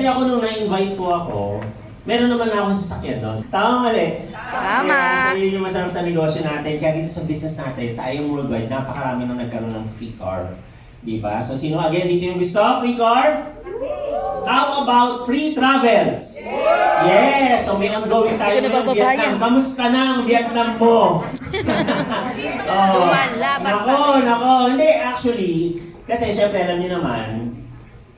Kasi ako nung na-invite po ako, meron naman na akong sasakyan doon. Tama mali? Tama. Kaya, so yun yung masarap sa negosyo natin. Kaya dito sa business natin, sa IM Worldwide, napakarami nang nagkaroon ng free car. Diba? So sino again dito yung gusto? Free car? How about free travels? Yes! So may ongoing tayo Hindi ko ng nabababayan. Vietnam. Kamusta na ang Vietnam mo? Oh, nako. Hindi, actually, kasi syempre alam niyo naman,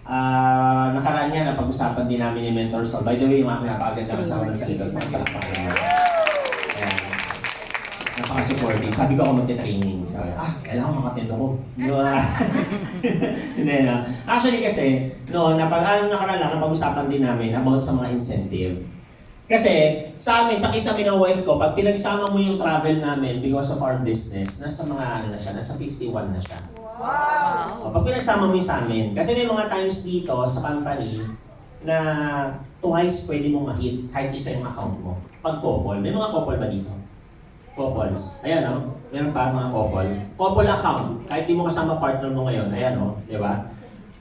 nakaraan nga na pag-usapan din namin ni Mentor Sol. By the way, yung aking napakaganda kasama na sa likod. Palakpakan niyo. Ayan. Napaka-supportive. Sabi ko ako magte-training. Sabi, kailangan makatento ko. Hindi na. Actually kasi, nakaraan lang, napag-usapan din namin about sa mga incentive. Kasi, sa amin, sa case namin ng wife ko, pag pinagsama mo yung travel namin because of our business, nasa mga, nasa 51 na siya. Wow! Pag pinagsama mo yung sa amin, kasi may mga times dito sa company na twice pwede mong ma-hit kahit isa yung account mo. Pag couple, may mga couple ba dito? Couples. Ayan meron pa mga couple. Couple account, kahit di mo kasama partner mo ngayon, ayan di ba?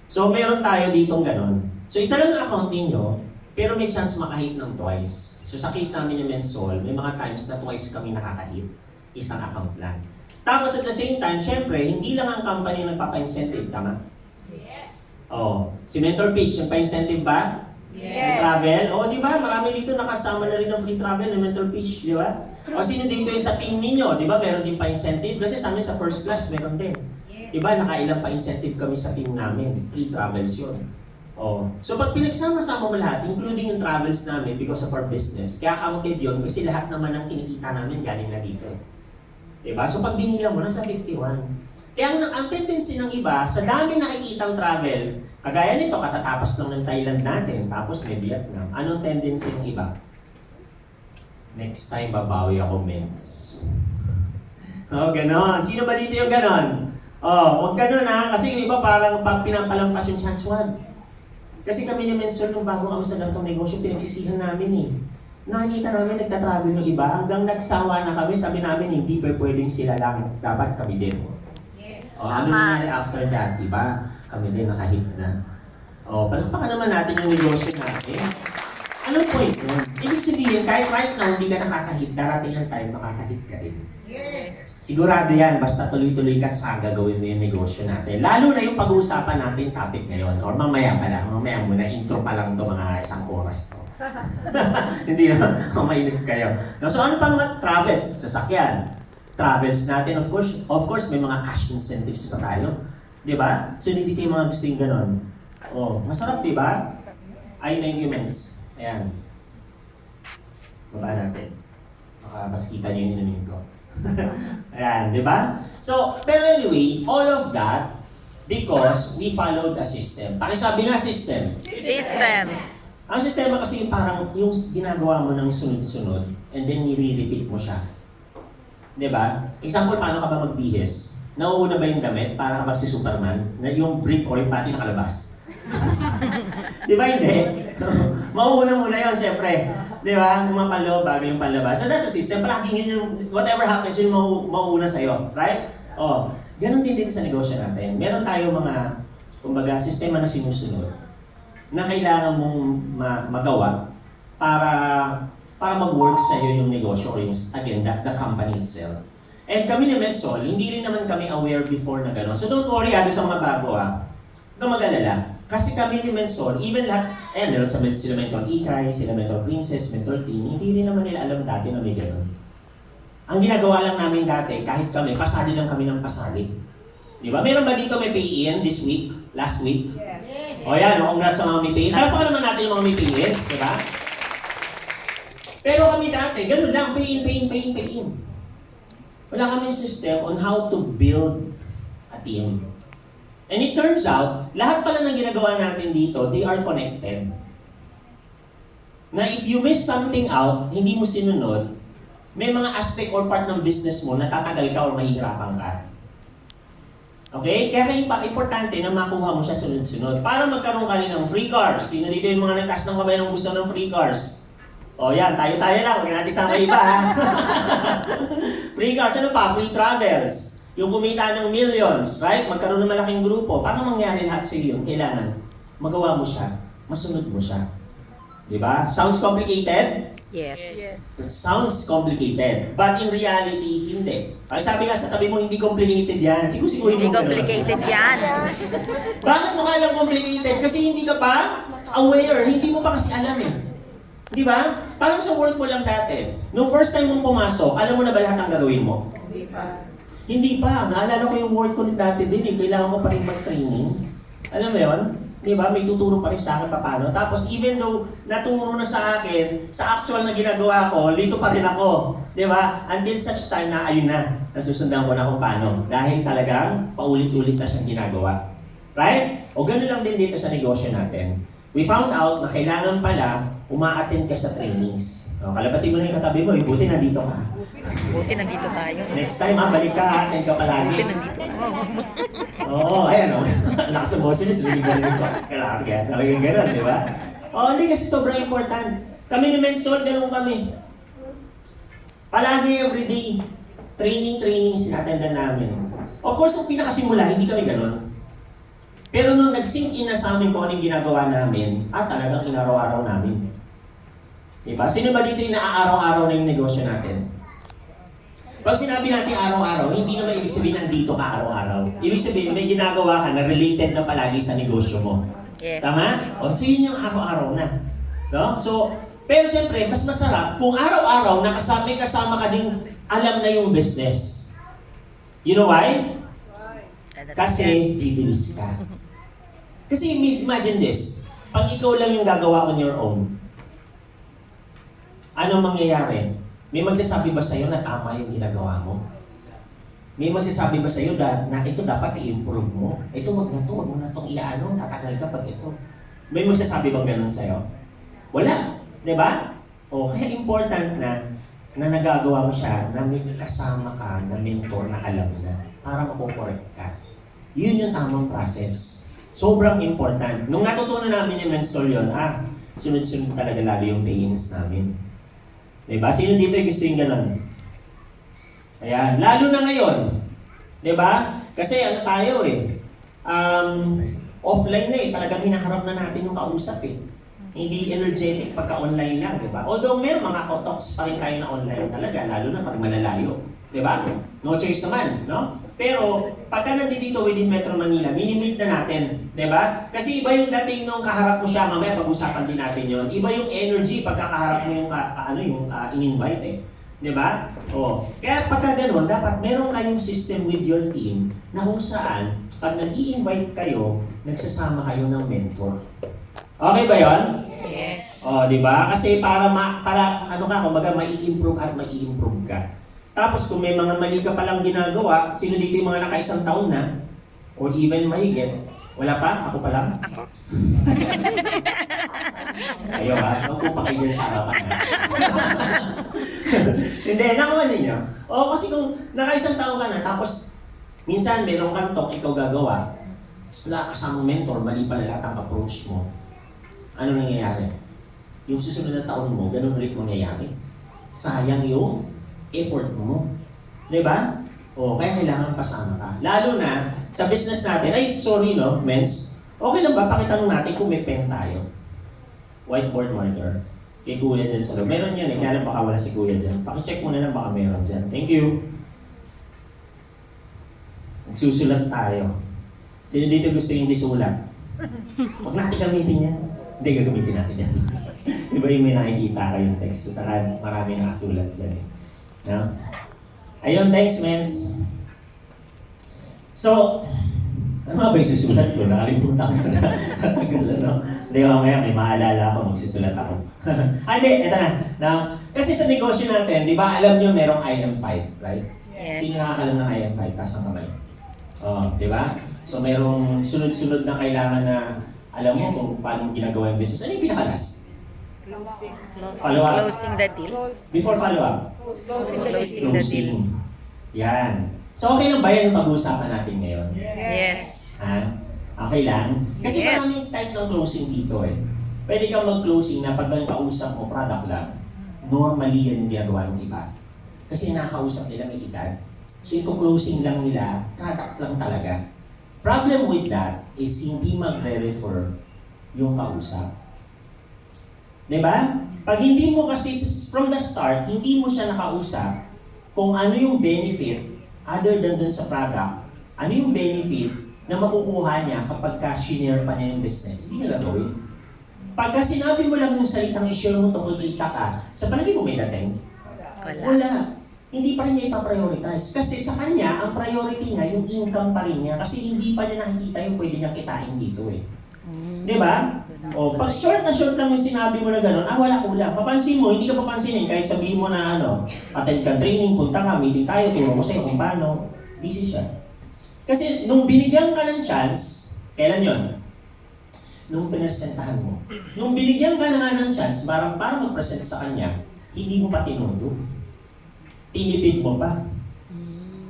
So meron tayo ditong ganon. So isa lang ang account ninyo, pero may chance makahit ng twice. So sa case namin ni Mensol, may mga times na twice kami nakakahit. Isang account lang. Tapos at the same time, syempre, hindi lang ang company nagpapa-incentive, tama? Yes. Si Mentor Pitch, nagpa-incentive ba? Yes. Travel? Di ba? Marami dito nakasama na rin ng free travel ng Mentor Pitch, di ba? O sino dito yung sa team ninyo? Di ba? Meron din pa-incentive. Kasi sa amin sa first class, meron din. Di ba? Nakailang pa-incentive kami sa team namin. Free travels yun. So pag pinagsama-sama mo lahat, including yung travels namin because of our business, kaya counted yun kasi lahat naman ng kinikita namin galing na dito. Diba? So pag binila mo, nasa 51. Kaya ang tendency ng iba, sa dami nakikitang travel, kagaya nito, katatapos lang ng Thailand natin, tapos may Vietnam. Anong tendency ng iba? Next time, babawi ako, mens. Ganon. Sino ba dito yung ganon? Huwag ganon kasi yung iba parang pag pinapalampas yung chance, wag. Kasi kami ni Mensol, nung bago kami sa ganitong negosyo, pinagsisihan namin Nakikita namin nagtatravel yung iba, hanggang nagsawa na kami, sabi namin, hindi pa pwedeng sila lang, dapat kami din. Yes. Ano nangyari after that, diba? Kami din nakahit na. Palakpakan naman natin yung negosyo natin. Anong point nun? Ibig sabihin, kahit right now hindi ka nakakahit, darating ang time makakahit ka rin. Yes. Sigurado yan, basta tuloy-tuloy ka sa gagawin mo yung negosyo natin. Lalo na yung pag-uusapan natin topic ngayon. Or mamaya muna, intro pa lang to mga isang oras to. Hindi na, mainit kayo. So ano pa mga travels? Sasakyan. Travels natin, of course, may mga cash incentives pa tayo. Diba? So hindi tayo mga gusto yung ganon. Masarap, diba? Ay, thank you, Mens. Ayan. Baba natin. Baka mas kita niyo yung inamin ko. Ayan, di ba? So, pero anyway, all of that because we followed a system. Pakisabi nga system. System. Ang sistema kasi parang yung ginagawa mo ng sunod-sunod and then nire-repeat mo siya. Di ba? Example, paano ka ba magbihis? Nauuna ba yung damit para ka magsi-Superman? Na yung brick oil pati nakalabas? Di ba hindi? Mauuna muna yun, syempre. Di ba? Yung mga panloob bago yung panlabas. So that's a system. Palaging yun, whatever happens, yun mauuna sa'yo. Right? Ganon din dito sa negosyo natin. Meron tayo mga, kumbaga, sistema na sinusunod na kailangan mong magawa para mag-work sa'yo yung negosyo or yung, again, the company itself. And kami ni Mensol, hindi rin naman kami aware before na gano'n. So don't worry, sa mga bago huwag kang mag-alala. Kasi kami ni Mensol, even lahat, meron sila Mentor Ikay, sila Mentor Princess, Mentor Team, hindi rin naman nila alam dati na may gano'n. Ang ginagawa lang namin dati, kahit kami, pasali lang kami ng pasali. Di ba? Meron ba dito may pay-in this week? Last week? Yes. Yan, congrats sa mga may pay-in. Talapakan naman natin yung mga may pay-ins, di ba? Pero kami dati, gano'n lang, pay-in. Wala kaming system on how to build a team. And it turns out, lahat pala ng ginagawa natin dito, they are connected. Na if you miss something out, hindi mo sinunod, may mga aspect or part ng business mo na tatagal ka or mahihirapan ka. Okay? Kaya importante na makuha mo siya sunod-sunod. Para magkaroon ka rin ng free cars. Sino dito yung mga nagtaas ng kamay ng gusto ng free cars? Yan, tayo-tayo lang. Huwag natin sama iba, Free cars, ano pa? Free travels. Yung kumita ng millions, right? Magkaroon ng malaking grupo. Para mangyari lahat sa iyo, kailangan magawa mo siya masunod mo siya. Di ba? Sounds complicated? Yes. It sounds complicated. But in reality, hindi. Ay, sabi nga sa tabi mo, hindi complicated yan. Siguro Hindi mo ganun. complicated yan. Bakit mo kailang complicated? Kasi hindi ka pa aware. Hindi mo pa kasi alam eh. Di ba? Parang sa work mo lang dati. Nung first time mong pumasok, alam mo na ba lahat ang gagawin mo? Hindi pa. Naalala ko yung work ko ni dati din eh. Kailangan ko pa rin mag-training. Alam mo yun? Di ba? May tuturo pa rin sa akin paano. Tapos even though naturo na sa akin, sa actual na ginagawa ko, lito pa rin ako. Di ba? Until such time na ayun na. Nasusundan ko na kung paano. Dahil talagang paulit-ulit na siyang ginagawa. Right? O gano'n lang din dito sa negosyo natin. We found out na kailangan pala uma-attend ka sa trainings. O, kalabatin mo na yung katabi mo, buti nandito ka. Buti nandito tayo. Next time ha, balik ka, attend ka palagi. Buti nandito tayo. Oo, ayan o. Lakas sa boses, lumigyan ko. Kailangan ka, talagang gano'n, di ba? Oo, hindi kasi sobrang important. Kami ni Mensol, gano'n kami. Palagi everyday, training sinattendan namin. Of course, nung pinakasimula, hindi kami gano'n. Pero nung nag-sink in na sa amin kung ano yung ginagawa namin, talagang inaraw-araw namin. Diba? Sino ba dito yung naaaraw-araw na yung negosyo natin? Pag sinabi natin araw-araw, hindi naman ibig sabihin nandito ka araw-araw. Ibig sabihin may ginagawa ka na related na palagi sa negosyo mo. Yes. Tama? O, so yun yung araw-araw na. No? So, pero siyempre, mas masarap kung araw-araw kasama ka din alam na yung business. You know why? Kasi bibilis ka. Kasi imagine this, pag ikaw lang yung gagawa on your own, anong mangyayari? May magsasabi ba sa'yo na tama yung ginagawa mo? May magsasabi ba sa'yo na ito dapat i-improve mo? Ito wag mo na itong iaano, tatagal ka pag ito. May magsasabi bang ganun sa'yo? Wala. Diba? O, kaya important na nagagawa mo siya, na may kasama ka, na mentor na alam na, para makukorek ka. Yun yung tamang process. Sobrang important. Nung natutunan namin yung Mensol yun, sunod-sunod talaga lalo yung day-ins namin. Diba? Sino dito yung gusto yung ganun? Ayan. Lalo na ngayon. Diba? Kasi ano tayo eh. Offline na eh. Talagang hinaharap na natin yung kausap eh. Hindi energetic pagka-online lang, diba? Although meron mga talks pa rin tayo na online talaga, lalo na pag malalayo. Diba? No choice naman, no? Pero, pagka nandito within Metro Manila, minimit na natin, di ba? Kasi iba yung dating nung kaharap mo siya, mamaya pag-usapan din natin yon. Iba yung energy pagka kaharap mo yung in-invite eh. Di ba? O, kaya pagka ganun, dapat meron kayong system with your team na kung saan, pag nag-i-invite kayo, nagsasama kayo ng mentor. Okay ba yon? Yes. O, di ba? Kasi para kumbaga, mai-improve at mai-improve ka. Tapos kung may mga mali ka palang ginagawa, sino dito yung mga naka-isang taon na? Or even mahigit? Wala pa? Ako pa lang? Ayaw ha? Huwag pa kayo dyan sa harapan ha? Hindi, nakuha ninyo. O kasi kung naka-isang taon ka na, tapos minsan merong kantong ikaw gagawa, wala kasamang mentor, mali pala lahat ang approach mo. Ano nangyayari? Yung susunod na taon mo, ganun ulit mangyayari. Sayang yung effort mo. Diba? O, kaya kailangan pasama ka. Lalo na, sa business natin, Mens, okay lang ba? Pakitanong natin kung may pen tayo. Whiteboard marker. Kay Kuya dyan sa loob. Meron yan eh, kaya lang baka wala si Kuya dyan. Pakicheck mo na lang baka meron dyan. Thank you. Magsusulat tayo. Sino dito gusto yung disulat? Huwag natin gamitin yan. Hindi, gagamitin natin yan. Diba yung may nakikita kayong text? Saan marami nakasulat dyan eh. No? Ayun, thanks, Mens. So, ano nga ba yung susulat ko? Nakalimutan ko na. Tagal, ano? Hindi, mamaya may maalala ako, magsusulat ako. Hindi, eto na. Now, kasi sa negosyo natin, di ba, alam nyo merong IM5, right? Yes. Sino nakakalam ng IM5? Taas ang kamay. Di ba? So, merong sunod-sunod na kailangan na alam mo kung paano ginagawa yung business. Ano yung pinaka-last? Follow-up. Closing the deal. Before follow-up. Closing the deal. Yan. So okay lang ba yan yung pag-uusapan natin ngayon? Yes. Ha? Okay lang? Kasi Yes. maraming type ng closing dito eh. Pwede kang mag-closing na pag yung kausap mo, product lang. Normally yan yung ginagawa ng iba. Kasi nakakausap nila may edad. So yung closing lang nila, product lang talaga. Problem with that is hindi magre-refer yung kausap. Diba? Pag hindi mo kasi, from the start, hindi mo siya nakausap kung ano yung benefit other than dun sa product, ano yung benefit na makukuha niya kapag ka-share pa niya yung business, hindi niya gagawin. Pagka sinabi mo lang yung salitang i-share mo tungkol kita ka, sa palagi mo may dating? Wala. Wala. Hindi pa rin niya ipaprioritize. Kasi sa kanya, ang priority niya, yung income pa rin niya. Kasi hindi pa niya nakikita yung pwede niyang kitain dito eh. Di ba? O, pag short na short lang yung sinabi mo na gano'n, wala kulang. Papansin mo, hindi ka papansinin kahit sabihin mo na attend ka training, punta ka, meeting tayo, turo ko sa'yo kung paano. Busy siya. Kasi nung binigyan ka ng chance, kailan yon? Nung pinresentahan mo. Nung binigyan ka na nga ng chance, para mag-present sa kanya, hindi mo pa tinuto. Tinipid mo pa.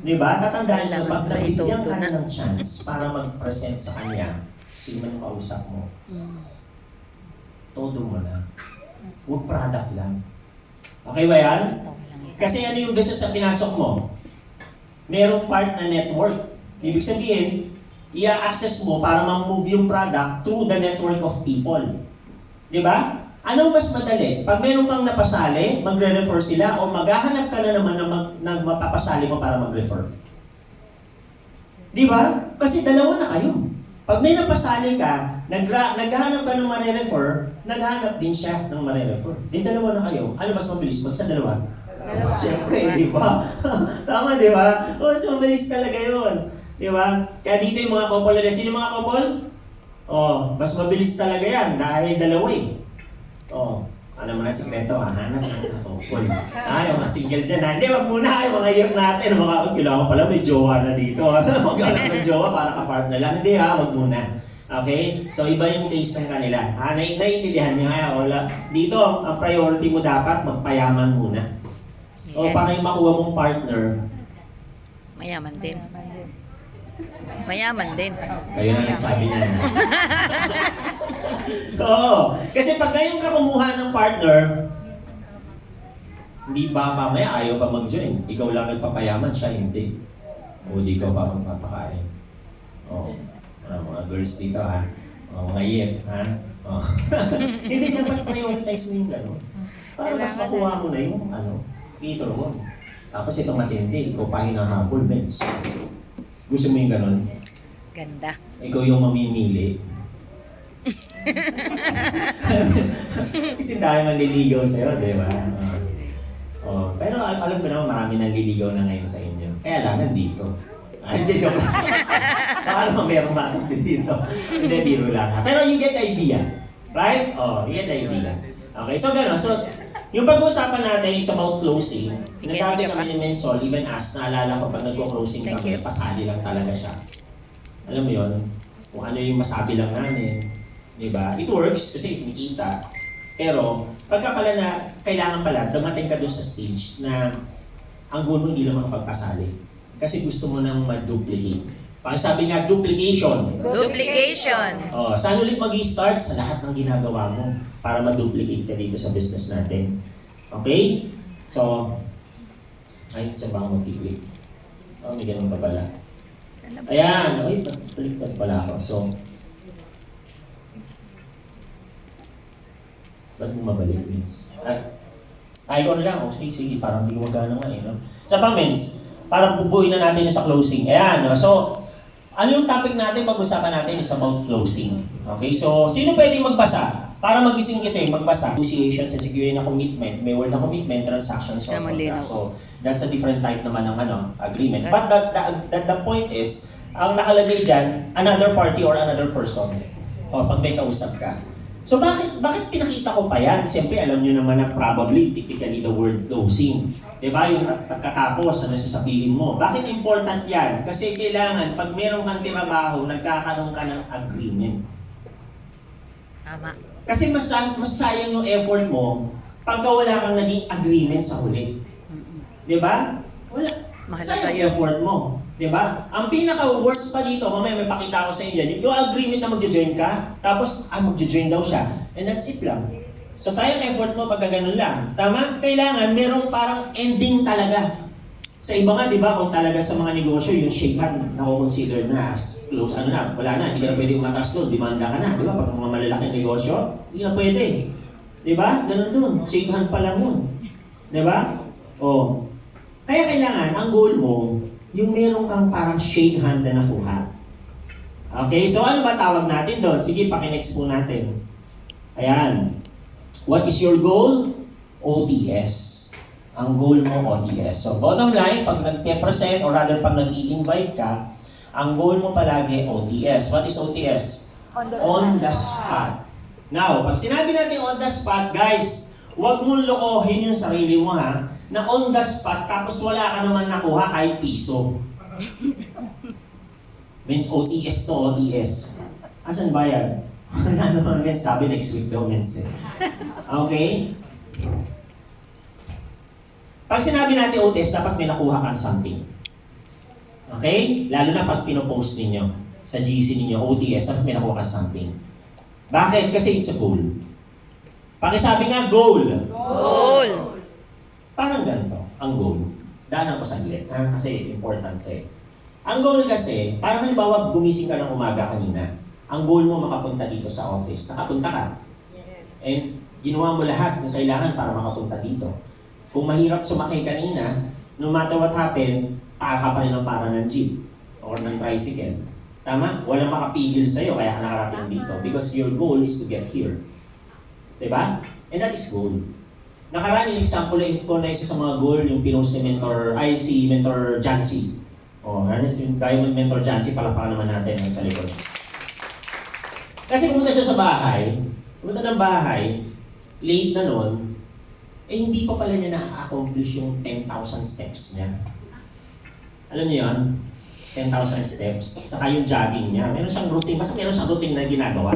Di ba? Tatandaan mo, pag nabigyan ka na ng chance para mag-present sa kanya, sino man kausap mo, todo mo na. Huwag product lang. Okay ba yan? Kasi ano yung business na pinasok mo? Merong part na network. Ibig sabihin, i-access mo para ma-move yung product through the network of people. Di ba? Anong mas madali? Pag meron kang napasali, magre-refer sila o maghahanap ka na naman na mapapasali mo para mag-refer. Di ba? Kasi dalawa na kayo. Pag may napasali ka, naghahanap ka ng mare-refer, naghahanap din siya ng mare-refer. Di dalawa na kayo. Ano mas mabilis? Pag sa dalawa? Dalawa. Siyempre, di ba? Tama, di ba? O, mas mabilis talaga yun. Di ba? Kaya dito yung mga couple ulit. Sino yung mga couple? Oh, mas mabilis talaga yan dahil dalawa eh. Oh, ano mo na sikreto, hanap ng couple. Yung mga single dyan. Hindi, wag muna yung mga year natin. Kailangan pala may jowa na dito. Maghanap ng jowa para ka-partner lang. Hindi wag muna. Okay? So, iba yung case ng kanila. Naiintindihan niyo wala. Dito, ang priority mo dapat, magpayaman muna. O para yung makuha mong partner, Mayaman din. Mayaman din. kayo na nagsabi niyan. Oo. Kasi pag ngayon ka kumuha ng partner, hindi ba mamaya ayaw pa mag-join? Ikaw lang nagpapayaman, siya hindi. O di ka pa magpapakain. Oo. Mga girls dito mga yep Hindi dapat prioritize mo yung gano'n. Para mas makuha mo na yung Peter mo. Tapos itong matindi, ikaw pa hinahabol, Benz. Gusto mo yung gano'n? Ganda. Ikaw yung mamimili. Kasi dahil manliligaw sa'yo, di ba? Pero alam ko naman marami nanliligaw na ngayon sa inyo. Kaya lang, nandito. Joke lang. Baka naman merong makambi dito. Hindi, biro lang. Pero you get the idea. Right? You get the idea. Okay, so gano'n. So, yung pag-uusapan natin is about closing. Nagdati kami ni Mensol, even as naalala ko pag nagko-closing kami, pasali lang talaga siya. Alam mo yun, kung ano yung masabi lang namin. Diba? It works kasi kinikita. Pero, pagka pala na, kailangan pala, dumating ka doon sa stage na ang goal mo hindi lang makapagpasali. Kasi gusto mo nang ma-duplicate. Pag sabi nga, duplication. Duplication. Saan ulit mag-i-start? Sa lahat ng ginagawa mo para ma-duplicate ka dito sa business natin. Okay? So, saan ba ako mag-click? May ganun pa pala. Ayan, baliktad pala ako. So, ba't mo mabalik, Vince? Ikaw na lang. Sige, parang hindi wagana nga no? Sa pa, Vince, parang bubuin na natin yung sa closing. Ayan, no? So, ano yung topic natin, pag-usapan natin is about closing. Okay, so, sino pwedeng magbasa? Para magising kasi, magbasa. Negotiations and securing a commitment. May word na commitment, transactions, or contract. So, that's a different type naman ng agreement. But the point is, ang nakalagay dyan, another party or another person. Pag may kausap ka. So, bakit pinakita ko pa yan? Siyempre, alam nyo naman na probably, typically, the word closing. Diba? Yung pagkatapos, ano sasabihin mo. Bakit important yan? Kasi kailangan, pag meron kang trabaho, nagkakaroon ka ng agreement. Tama. Kasi mas sayang yung effort mo pagka wala kang naging agreement sa huli. Diba? Wala. Sayang yung effort mo. Diba? Ang pinaka-worst pa dito, mamaya may pakita ko sa inyo, yung agreement na magjo-join ka, tapos, magjo-join daw siya. And that's it lang. So, sayang effort mo pagka ganun lang. Tama? Kailangan, merong parang ending talaga. Sa iba nga, di ba, kung talaga sa mga negosyo, yung shake hand, consider na as close, ano na, wala na, hindi ka na pwede umatras doon, demanda ka na, di ba? Pag mga malalaking negosyo, hindi na pwede. Di ba? Ganun doon, shake hand pa lang yun. Di ba? O. Kaya kailangan, ang goal mo, yung meron kang parang shake hand na nakuha. Okay, so ano ba tawag natin doon? Sige, pakinext po natin. Ayan. What is your goal? OTS. Ang goal mo, OTS. So, bottom line, pag nag-present or rather pag nag-i-invite ka, ang goal mo palagi, OTS. What is OTS? On the spot. Now, pag sinabi natin on the spot, guys, huwag mong lokohin yung sarili mo ha, na on the spot, tapos wala ka naman nakuha kahit piso. Means OTS to OTS. Asan ba yan? Wala naman, men. Sabi next week daw, men. Okay? Pag sinabi natin OTS, dapat may nakuha kang something. Okay? Lalo na pag pinopost ninyo sa GC ninyo, OTS, dapat may nakuha kang something. Bakit? Kasi it's a goal. Pakisabi nga, goal. Goal. Parang ganito, ang goal. Daanan ko saglit, ha? Kasi importante. Ang goal kasi, parang halimbawa, gumising ka ng umaga kanina. Ang goal mo makapunta dito sa office. Nakapunta ka. Yes. And ginawa mo lahat ng kailangan para makapunta dito. Kung mahirap sumakay kanina, no matter what happened, para pa rin ang para ng jeep or ng tricycle. Tama? Walang makapigil sa'yo kaya ka nakarating dito because your goal is to get here. Diba? And that is goal. Nakaraan yung example ko na isa sa mga goal, yung pinost ni si Mentor Jancy. Kasi si Mentor Jancy, palakpakan naman natin sa likod. Kasi pumunta siya sa bahay, pumunta ng bahay, late na nun, hindi pa pala niya na-accomplish yung 10,000 steps niya. Alam niyo yun? 10,000 steps. Saka yung jogging niya. Meron siyang routine. Basta meron siyang routine na ginagawa.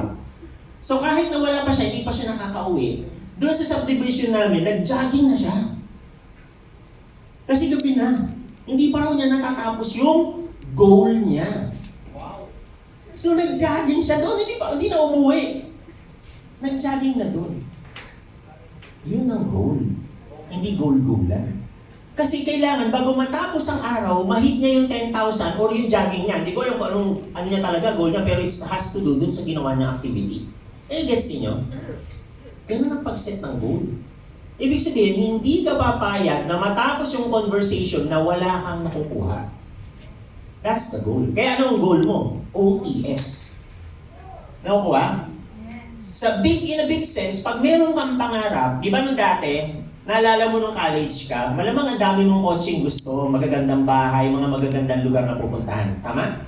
So kahit na wala pa siya, hindi pa siya nakakauwi, doon sa subdivision namin, nag-jogging na siya. Kasi gabi na. Hindi pa raw niya natatapos yung goal niya. Wow. So nag-jogging siya doon. Hindi na umuwi. Nag-jogging na doon. Yun ang goal. Hindi goal-goalan. Kasi kailangan, bago matapos ang araw, mahit niya yung 10,000 or yung jogging niya. Hindi ko alam kung ano niya talaga, goal niya, pero it has to do dun sa ginawa niyang activity. Gets niyo? Ganun ang pag-set ng goal. Ibig sabihin, hindi ka papayag na matapos yung conversation na wala kang nakukuha. That's the goal. Kaya ano ang goal mo? OTS. Nakukuha? In a big sense, pag meron kang pangarap, di ba nung dati, naalala mo nung college ka, malamang ang dami mong kotseng gusto, magagandang bahay, mga magagandang lugar na pupuntahan. Tama?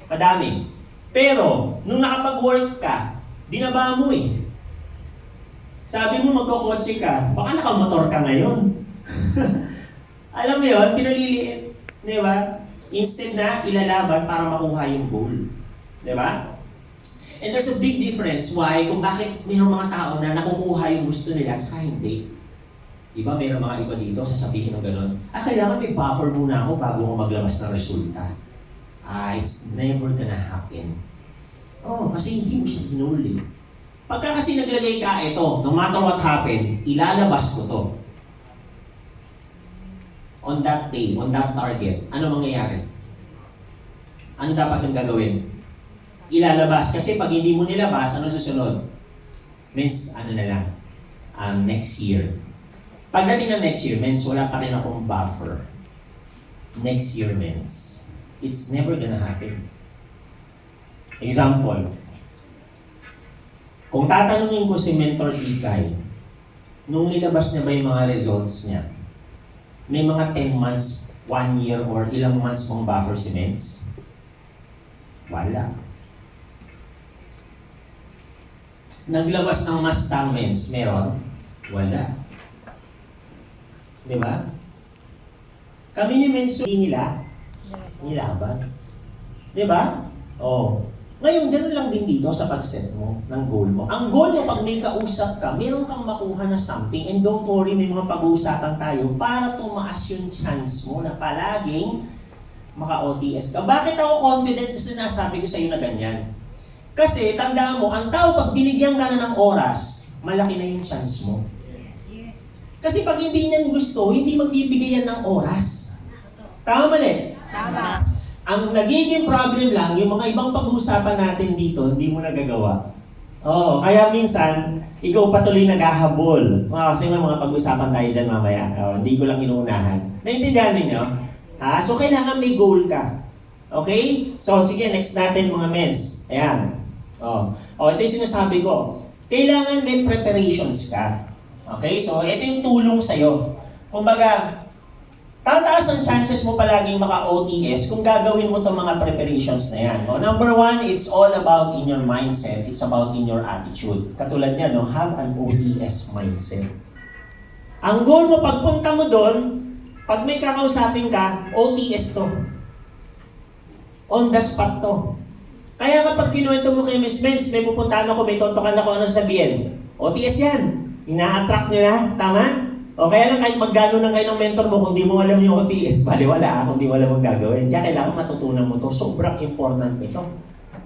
Madami. Pero, nung nakapag-work ka, binaba mo eh. Sabi mo magkakotse ka, baka nakamotor ka ngayon. Alam mo yun, pinaliliit. Di ba? Instead na ilalaban para makuha yung goal. Di ba? And there's a big difference why, kung bakit mayroong mga tao na nakukuha yung gusto nila at saka hindi. Diba, mayroong mga iba dito, sasabihin ng gano'n, kailangan may buffer muna ako bago ako maglabas ng resulta. It's never gonna happen. Kasi hindi mo siya ginuli. Pagka kasi naglagay ka, no matter what happened, ilalabas ko to. On that day, on that target, ano mangyayari? Ano dapat yung gagawin? Ilalabas. Kasi pag hindi mo nilabas, ano susunod? Means, na lang, next year. Pagdating na next year, means wala pa rin akong buffer. Next year means, it's never gonna happen. Example, kung tatanungin ko si Mentor Ikay, nung nilabas niya ba yung mga results niya, may mga 10 months, 1 year, or ilang months mong buffer si Mens? Wala. Naglabas ng Mustang Mens, meron? Wala. Diba? Kami ni Mens, nila, nilaban. Diba? Ngayon, gano'n lang din dito sa pag-set mo ng goal mo. Ang goal mo, pag may kausap ka, meron kang makuha na something, and don't worry, may mga pag-uusapan tayo para tumaas yung chance mo na palaging maka-OTS ka. Bakit ako confident na sinasabi ko sa iyo na ganyan? Kasi, tandaan mo, ang tao, pag binigyan ka na ng oras, malaki na yung chance mo. Yes. Kasi pag hindi niyan gusto, hindi magbibigay yan ng oras. Tama mali? Tama. Ang nagiging problem lang, yung mga ibang pag-uusapan natin dito, hindi mo nagagawa. Oo, kaya minsan, ikaw patuloy naghahabol. Kasi may mga pag-uusapan tayo dyan mamaya. Hindi ko lang inuunahan. Naintindihan ninyo? Ha? So, kailangan may goal ka. Okay? So, sige, next natin mga mens. Ayan. Ito yung sinasabi ko. Kailangan may preparations ka. Okay? So, ito yung tulong sa'yo. Kumbaga, tataas ang chances mo palaging maka-OTS kung gagawin mo itong mga preparations na yan. Number one, it's all about in your mindset. It's about in your attitude. Katulad niya, have an OTS mindset. Ang goal mo, pagpunta mo doon, pag may kakausapin ka, OTS to. On the spot to. Kaya kapag kinuwento mo kay Mens, may pupuntahan ako, may totokan ako, ano sabihin? OTS yan. Ina-attract nyo na, tama? O kaya lang kahit maggano na kayo ng mentor mo, kung di mo alam yung OTS, baliwala kung di mo alam ang gagawin. Kaya kailangan matutunan mo to. Sobrang important nito.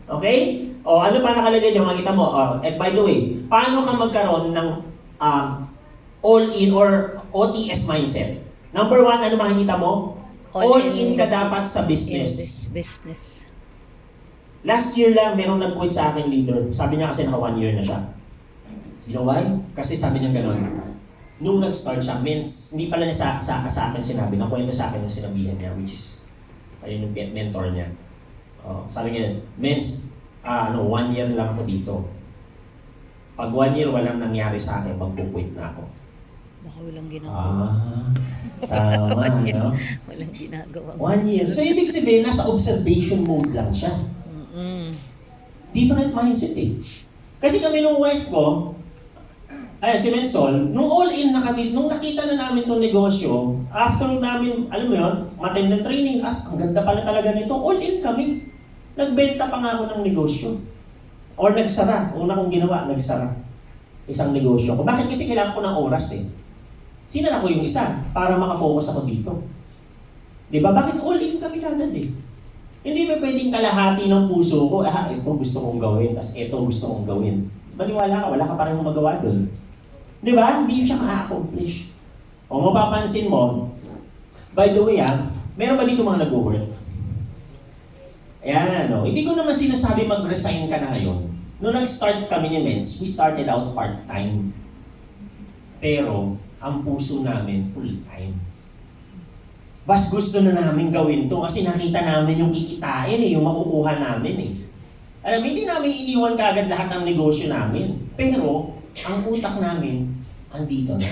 Okay? O ano pa nakalagay dyan? Makita mo. And by the way, paano ka magkaroon ng all-in or OTS mindset? Number one, ano makikita mo? All-in ka dapat sa business. Business. Last year lang, merong nag-quit sa aking leader. Sabi niya kasi naka 1 year na siya. You know why? Kasi sabi niya gano'n. Nung nag-start siya, hindi pala niya sa akin sinabi, nakwento sa akin yung sinabihan niya, which is, ayun yung mentor niya. Sabi niya, Mens, 1 year lang ako dito. Pag 1 year, walang nangyari sa akin, magpo-quit na ako. Baka walang ginagawa. Tama, no? Walang ginagawa. 1 year. So, ibig sabihin, nasa observation mode lang siya. Different mindset eh. Kasi kami nung wife ko, si Mensol, nung all-in na kami, nung nakita na namin itong negosyo, after namin, alam mo yun, matend ng training, ang ganda pala talaga nito, all-in kami. Nagbenta pa nga ako ng negosyo. Or nagsara. Una kong ginawa, nagsara. Isang negosyo ko. Bakit? Kasi kailangan ko ng oras eh. Sinara ko yung isa para makafocus ako dito. Diba? Bakit all-in kami kagad eh? Hindi ba pwedeng kalahati ng puso ko, ito gusto kong gawin, tas ito gusto kong gawin. Maniwala ka, wala ka parang magawa doon. Di ba? Hindi siya ma-accomplish. O mapapansin mo, by the way meron ba dito mga nag-work? Ayan, hindi ko naman sinasabi mag-resign ka na ngayon. Noong nag-start kami ni Mens, we started out part-time. Pero, ang puso namin, full-time. Bas gusto na namin gawin to kasi nakita namin yung kikitain yung makukuha namin Alam, hindi namin iniwan kaagad lahat ng negosyo namin. Pero, ang utak namin, andito na.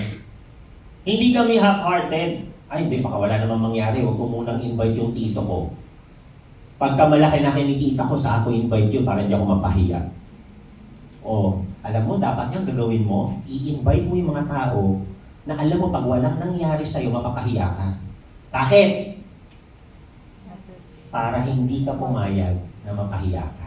Hindi kami half-hearted. Hindi, baka wala namang mangyari. Huwag ko munang invite yung tito ko. Pagka malaki na kinikita ko, sa ako invite yun para hindi ako mapahiya. Alam mo, dapat yung gagawin mo, i-invite mo yung mga tao na alam mo, pag walang nangyari sa'yo, mapapahiya ka. Bakit? Para hindi ka pumayag na mapahiya ka.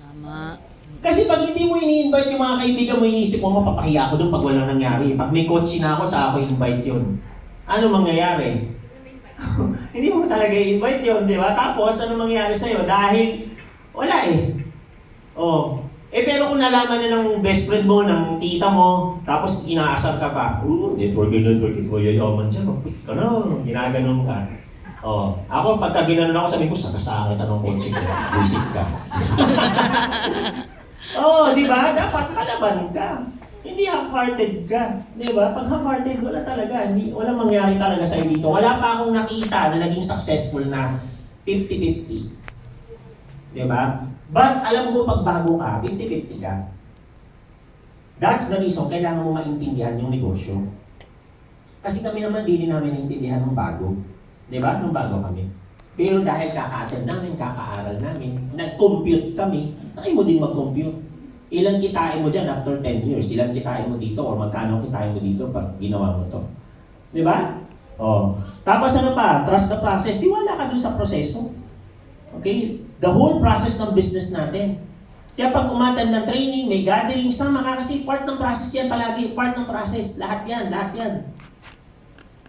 Tama. Kasi pag hindi mo ini-invite yung mga kaibigan mo, inisip mo, mapapahiya ako doon pag walang nangyari. Pag may kotse na ako, sa ako invite yun. Ano mangyayari? Hindi mo talaga i-invite yun, di ba? Tapos, ano mangyayari sa'yo? Dahil, wala pero kung nalaman na ng best friend mo, ng tita mo, tapos inaasar ka pa, networking, yayaman siya, mag-quit ka na, ginaganon ka. Ako, pagka ginanon ako, sabi ko, sakasakit, anong kotse ko? Basic ka. Di ba? Dapat palaban ka. Hindi half-hearted ka. Di ba? Pag half-hearted, wala talaga. Walang mangyari talaga sa'yo dito. Wala pa akong nakita na naging successful na 50-50. Di ba? But alam mo, pag bago ka, 50-50 ka. That's the reason, kailangan mo maintindihan yung negosyo. Kasi kami naman, hindi namin naintindihan ng bago. Di ba? Nung bago kami. Pero dahil kaka-attend namin, kaka-aral namin, nag-compute kami, try mo din mag-compute. Ilan kitain mo dyan after 10 years? Ilan kitain mo dito? O magkano kitain mo dito pag ginawa mo to? Di ba? Tapos ano pa? Trust the process. Tiwala ka dun sa proseso. Okay? The whole process ng business natin. Kaya pag umattend ng training, may gathering, sama ka kasi part ng process yan palagi. Part ng process. Lahat yan.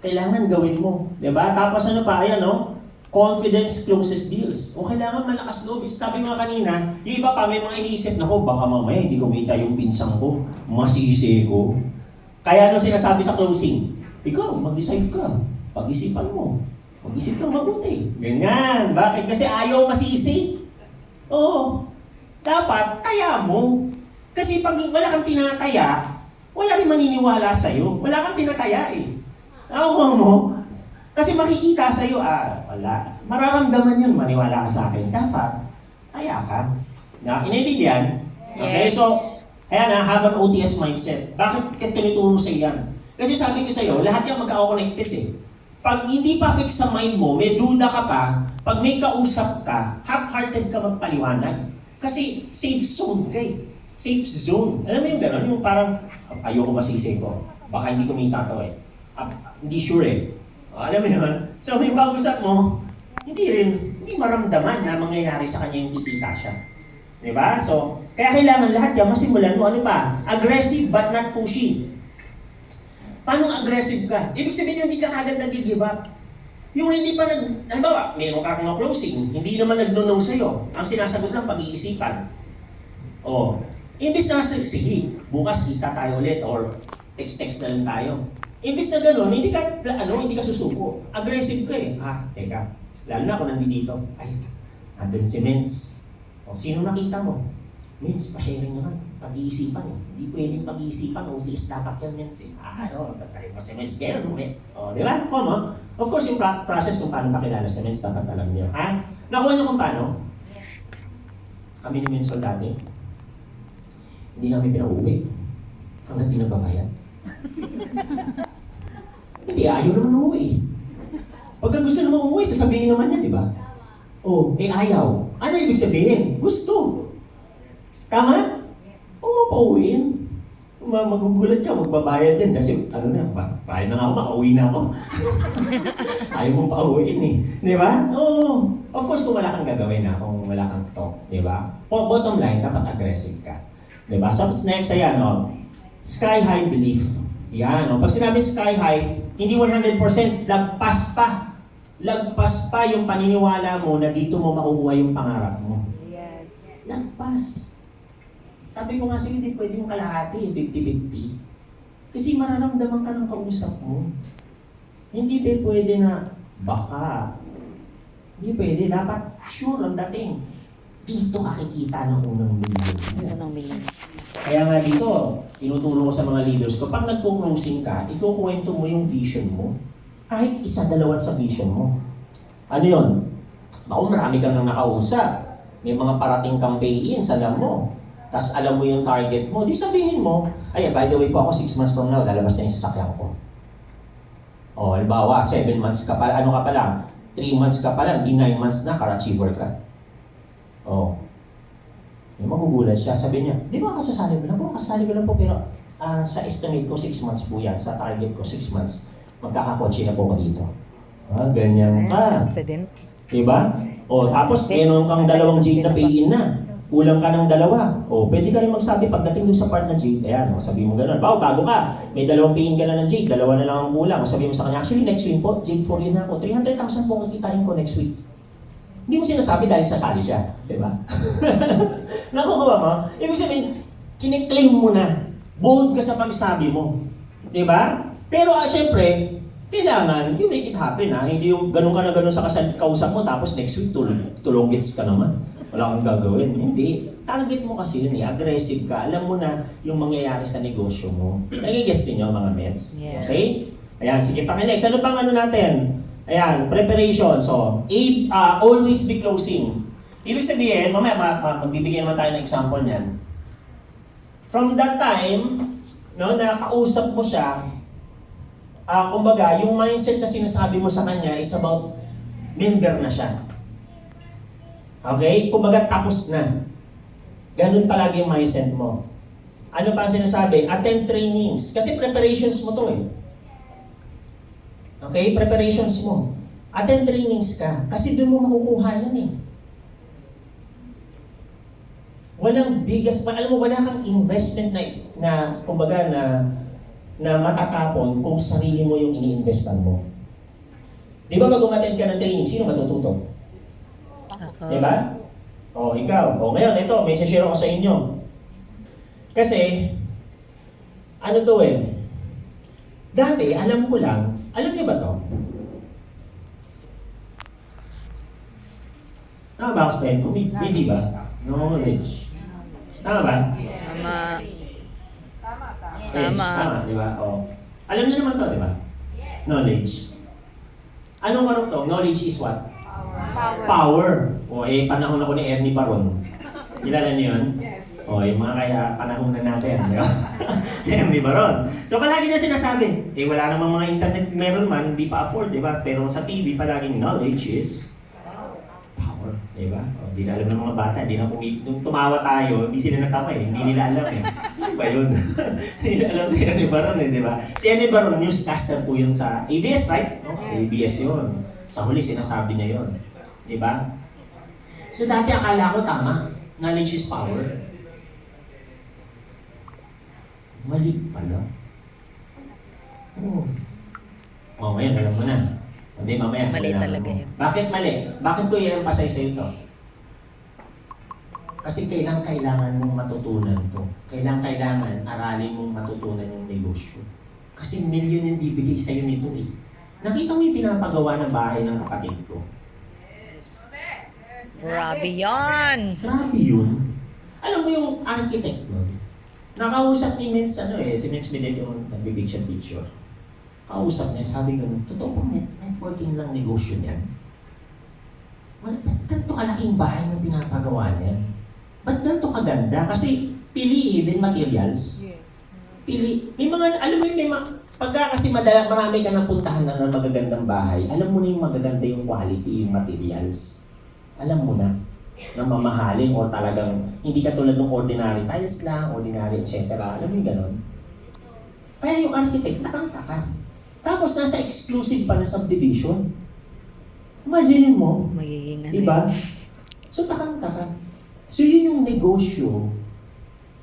Kailangan gawin mo. Diba? Tapos ano pa? Ayan, confidence closes deals. O kailangan malakas loob. Sabi mo kanina, yung iba pa may mga iniisip na baka mamaya hindi kumita yung pinsang ko. Masisi ko. Kaya ano sinasabi sa closing? Ikaw, mag-decide ka. Pag-isipan mo. Mag-isip kang mabuti. Ganyan. Bakit? Kasi ayaw masisi. Oo. Dapat, taya mo. Kasi pag wala kang tinataya, wala rin maniniwala sa'yo. Wala kang tinataya eh. Awa mo. Kasi makikita sa'yo, wala. Mararamdaman yun, maniwala ka sa akin. Dapat, taya ka. Na, intindihan? Okay, Yes. so, kaya na, have an OTS mindset. Bakit tinuturo sa yan? Kasi sabi ko sa'yo, lahat yan magka-connected eh. Pag hindi pa fix sa mind mo, may duda ka pa, pag may kausap ka, half-hearted ka magpaliwanag. Kasi safe zone ka eh. Safe zone. Alam mo yung gano'n? Yung parang, ayoko masisi ko. Baka hindi kumita to eh. Hindi sure eh. Alam mo yun? So may kausap mo, hindi maramdaman na mangyayari sa kanya yung kikita siya. Diba? So, kaya kailangan lahat yan, masimulan mo, ano pa? Aggressive but not pushy. Paano aggressive ka? Ibig sabihin hindi ka kagad nag-give up. Yung hindi pa halimbawa, meron ka ng closing, hindi naman nag-no sa'yo. Ang sinasagot lang pag-iisipan. Imbis na, sige, bukas kita tayo ulit or text-text na lang tayo. Imbis na gano'n, hindi ka susuko. Aggressive ka eh. Teka, lalo na ako nandito. Ay, nandun si Mens. Sino nakita mo? Mens, pa-sharing naman. Pag-iisipan eh. Hindi pwedeng pag-iisipan. OTS dapat yan, Mens eh. Tayo pa si Mens. Kaya no, Mens. Di ba? Of course, yung process kung paano pakilala si Mens, dapat alam niyo. Nakuha niyo kung paano? Kami ni Mens dati, hindi namin pinauwi. Hanggang di nababayad. Hindi, ayaw naman umuwi. Pagka gusto naman umuwi, sasabihin naman niya, di ba? Ayaw. Ano ibig sabihin? Gusto. Tama? Pauwiin. Magugulat ka, magbabayad yan. Kasi, bayad na nga ako, makauwi na ako. Ayaw mong pauwiin eh. Di ba? Oo. Of course, kung wala kang gagawin kung wala kang talk, di ba? Bottom line, dapat aggressive ka. Di ba? So, next, ayan, sky high belief. Yan, pag sinabi sky high, hindi 100%, lagpas pa. Lagpas pa yung paniniwala mo na dito mo makukuha yung pangarap mo. Yes. Lagpas. Sabi ko nga sa'yo, hindi pwede yung kalahati, 50-50. Kasi mararamdaman ka ng kausap mo. Hindi pwede na baka. Hindi pwede. Dapat sure ang dating. Dito ka kikita ng unang milyon. Unang milyon. Kaya nga dito, tinuturo ko sa mga leaders ko, pag nagpo-closing ka, ikukwento mo yung vision mo. Kahit isa, dalawa sa vision mo. Ano yun? Marami kang nang nakausap. May mga parating campaigns, alam mo. Tapos alam mo yung target mo. Di sabihin mo, by the way po ako, 6 months from now, lalabas na yung sasakyan ko. Halimbawa, 7 months ka pa, 3 months ka pa lang, di 9 months na, car-achiever ka. Yung magugulat siya, sabi niya, di ba kasasali mo lang? Kasasali ko lang po, pero sa estimate ko, 6 months po yan. Sa target ko, 6 months. Magkakakotse na po ko dito. Ganyan ka. Confident. Diba? Tapos meron kang 2 Jade na pay-in na. Kulang ka ng 2. Pwede ka rin magsabi pagdating doon sa part na Jade. Ayan, sabi mo gano'n. Bago ka, may 2 pay-in ka na ng Jade, 2 na lang ang kulang. Sabi mo sa kanya, actually next week po, Jade 4 yun na ako. 300,000 po kikitain ko next week. Hindi mo sinasabi dahil sasali siya. Diba? Nakukuha mo? Ibig sabihin, kiniklaim mo na. Bold ka sa pagsabi mo. Diba? Pero syempre, kailangan, you make it happen Hindi yung ganun ka na ganun sa kausap mo, tapos next week, tulong gets ka naman. Wala kang gagawin. Hindi. Target mo kasi yun aggressive ka. Alam mo na yung mangyayari sa negosyo mo. Nagigets ninyo mga Mets? Yes. Okay? Ayan, sige pa next. Ano pang natin? Ayan, preparation. So, always be closing. Ibig sabihin, mamaya magbibigyan naman tayo ng example niyan. From that time, na kausap mo siya, kumbaga, yung mindset na sinasabi mo sa kanya is about member na siya. Okay? Kumbaga, tapos na. Ganun palagi yung mindset mo. Ano pa sinasabi? Attend trainings. Kasi preparations mo to eh. Okay? Preparations mo. Attend trainings ka. Kasi doon mo makukuha yan eh. Walang biggest, alam mo, wala kang investment na kumbaga, na matatapon kung sarili mo yung ini-investan mo. Di ba pag umattend ka ng training, sino matututo? Ako. Di ba? Ikaw. Ngayon, ito, may share ako sa inyo. Kasi, ano to eh, dati, alam niyo ba to? Tama ba ako sa pen ko? Hindi ba? Knowledge. Tama ba? Tama. Yes, Tama. tama, di ba? Oh. Alam niyo naman to, di ba? Knowledge. Anong marok to? Knowledge is what? Power. O, panahon ako ni Ernie Baron. Kilala niyo yun? Yes. O, yung mga kaya panahon na natin, di ba? Si Ernie Baron. So, palagi niya sinasabi, wala namang mga internet meron man, di pa afford, di ba? Pero sa TV, palaging knowledge is power, di ba? O, di na alam ng mga bata, di na nung tumawa tayo, hindi sila natawa eh, hindi nila alam eh. Sino ba yun? Hindi nila alam si Ernie Baron eh, di ba? Si Ernie Baron, newscaster po yun sa ABS, right? No? ABS yun. Sa huli, sinasabi niya yun. Di ba? So dati akala ko tama, knowledge is power. Mali pala. Oh, ngayon, alam mo na. Hindi, mamaya. Mali malalaman talaga mo. yun. Bakit mali? Bakit ko i-emphasize sa'yo ito? Kasi kailangan mong matutunan to. Kailangan aralin mong matutunan yung negosyo. Kasi milyon yung bibigay sa'yo nito eh. Nakita mo yung pinapagawa ng bahay ng kapatid ko. Grabe yan. Grabe yun. Alam mo yung architect nun? Nakausap ni Vince, si Vince Medet yung nagbibig siya picture. Kausap niya, sabi ganun, totoo pong networking lang negosyo niyan. Well, ba't ganito kalaking bahay na pinapagawa niya? Ba't ganito kaganda? Kasi pili din materials. Pili. May mga, alam mo yung may pagka kasi marami ka napuntahan na ng magagandang bahay, alam mo na yung magaganda yung quality, yung materials. Alam mo na mamahalin or talagang hindi ka tulad ng ordinary tiles lang, ordinary etc. Alam mo yung ganon? Kaya yung architect, nakangtaka. Tapos nasa exclusive pa na subdivision. Imagine mo, Magiging ano diba? So takang-taka. So yun yung negosyo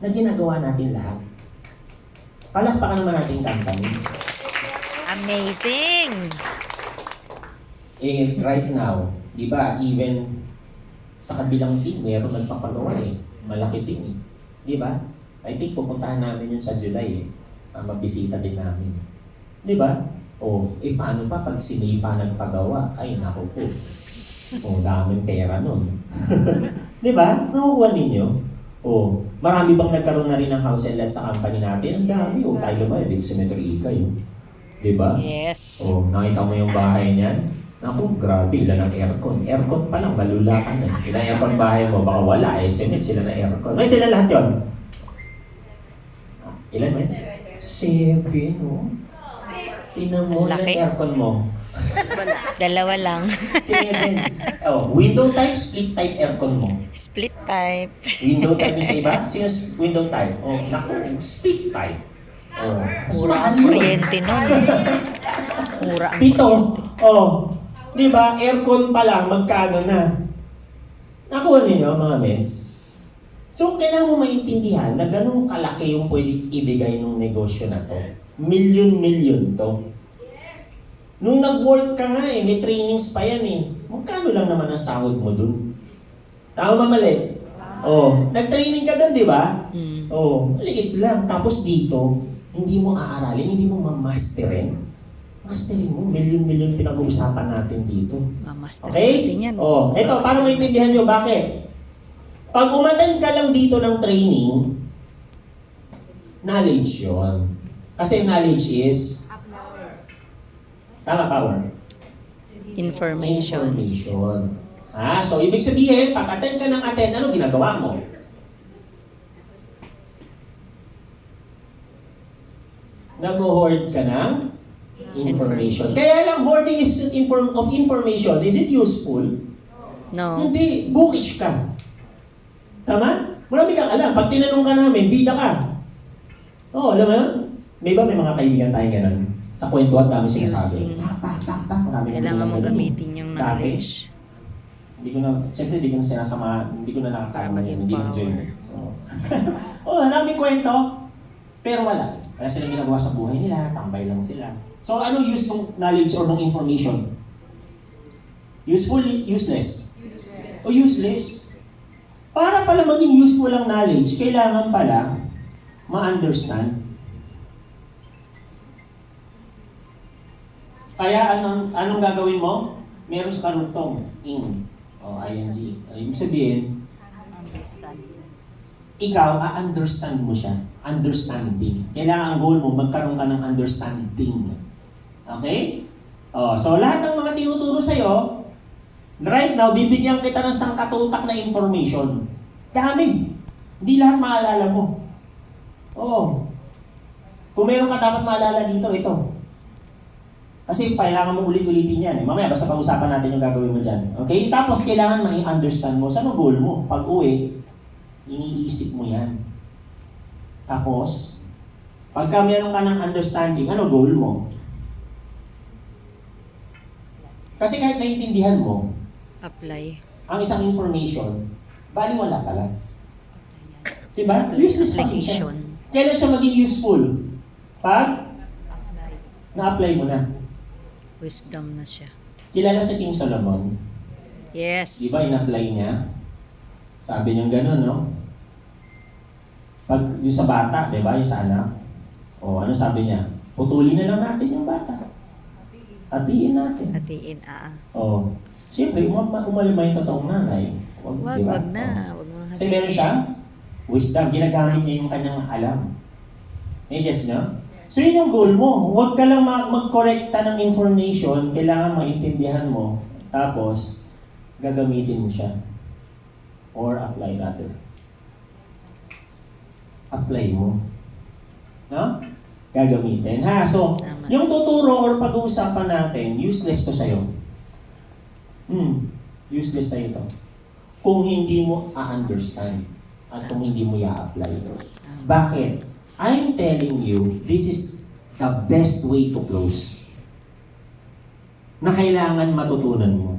na ginagawa natin lahat. Palakpakan naman natin yung company. Amazing! Right now, di ba, even sa kabilang team, meron nagpapagawa eh. Malaki team eh. Di ba? I think pupuntahan namin yun sa July eh. Mabisita din namin. Di ba? Paano pa pag si May pa nagpagawa? Ay, naku po. Daming pera nun. Di ba? Nakukuha ninyo? Marami bang nagkaroon na rin ng house and lot sa company natin? Ang dami. Tayo ba? Di Cemetery Ika yun. Di ba? Yes. Nakita mo yung bahay niyan? Naku, grabe, ilan ang aircon. Aircon pa lang, malula ka na. Ilan aircon bahay mo, baka wala eh. Cement sila na aircon. Ngayon sila lahat yun. Ilan, Mets? 7, oh. Tingnan mo, ilan Laki. aircon mo? Dalawa lang. 7. Window type, split type aircon mo. Split type. Window type yung sa iba? Sino window type? Naku, split type. Mas Mura mahal ang yun. kuryente nun. Mura ang Dito, kuryente. di ba, aircon pa lang, magkano na? Nakuha ninyo, mga mens? So, kailangan mo maintindihan na ganun kalaki yung pwede ibigay ng negosyo na to. Milyon-milyon to. Nung nag-work ka nga may trainings pa yan eh. Magkano lang naman ang sahod mo dun? Tama ba mali? Nag-training ka dun, di ba? Maliit lang. Tapos dito, hindi mo aaralin, hindi mo mamasterin. Masterin mo, milyon-milyon pinag-uusapan natin dito. Mamaster Okay? natin yan. Ito, para maintindihan nyo, bakit? Pag umattend ka lang dito ng training, knowledge yun. Kasi knowledge is, tama, power? Information. So ibig sabihin, pag attend ka ng attend, ano ginagawa mo? Nag-hoard ka ng information. Kaya lang, hoarding is of information, is it useful? No. Hindi, bookish ka. Tama? Marami kang alam. Pag tinanong ka namin, bida ka. Alam mo yun? May mga kaibigan tayong ganun. Sa kwentuhan dami sinasabi. Using. Marami Kailangan mo gamitin yung knowledge. Siyempre hindi ko na sinasama, hindi ko na Para nakakama maging hindi ko power. enjoy. So, maraming kwento, pero wala. Wala silang ginagawa sa buhay nila, tambay lang sila. So, ano use ng knowledge or ng information? Useful, useless? O useless? Para pala maging useful ang knowledge, kailangan pala ma-understand. Kaya anong gagawin mo? Meron sa karugtong, O, ing. Ibig sabihin, ikaw, understand mo siya. Understanding. Kailangan ang goal mo, magkaroon ka ng understanding. Okay? So, lahat ng mga tinuturo sa'yo, right now, bibigyan kita ng sangkatutak na information. Dami. Hindi lahat maalala mo. Oo. Kung meron ka dapat maalala dito, ito. Kasi kailangan mo ulit-ulitin yan. Mamaya, basta pag-usapan natin yung gagawin mo dyan. Okay? Tapos, kailangan ma-understand mo. Saan ang goal mo? Pag uwi, iniisip mo yan. Tapos, pagka meron ka ng understanding, ano goal mo? Kasi kahit naiintindihan mo, Apply. ang isang information, baliwala pala. Diba? Useless pa rin siya. Application. Kailan siya maging useful? Pag na-apply mo na. Wisdom na siya. Kilala sa King Solomon, Yes. di ba in-apply niya? Sabi niya gano'n, no? Pag yung sa bata, di ba, yung sa anak, ano sabi niya? Putulin na lang natin yung bata. Hatiin natin. Hatiin, Siyempre, umalma yung totoong nanay. Wag, di ba? wag na. Wag mo na Kasi meron siyang wisdom. Ginagamit niya yung kanyang alam. May guess niyo? So yun yung goal mo. Huwag ka lang mag-correcta ng information. Kailangan maintindihan mo. Tapos, gagamitin mo siya. Or apply rather. Apply mo. No? Gagamitin. So, Tama. yung tuturo or pag-uusapan natin, useless to sa'yo. Useless sa'yo to. Kung hindi mo a-understand at kung hindi mo i-apply ito. Bakit? I'm telling you, this is the best way to close. Na kailangan matutunan mo.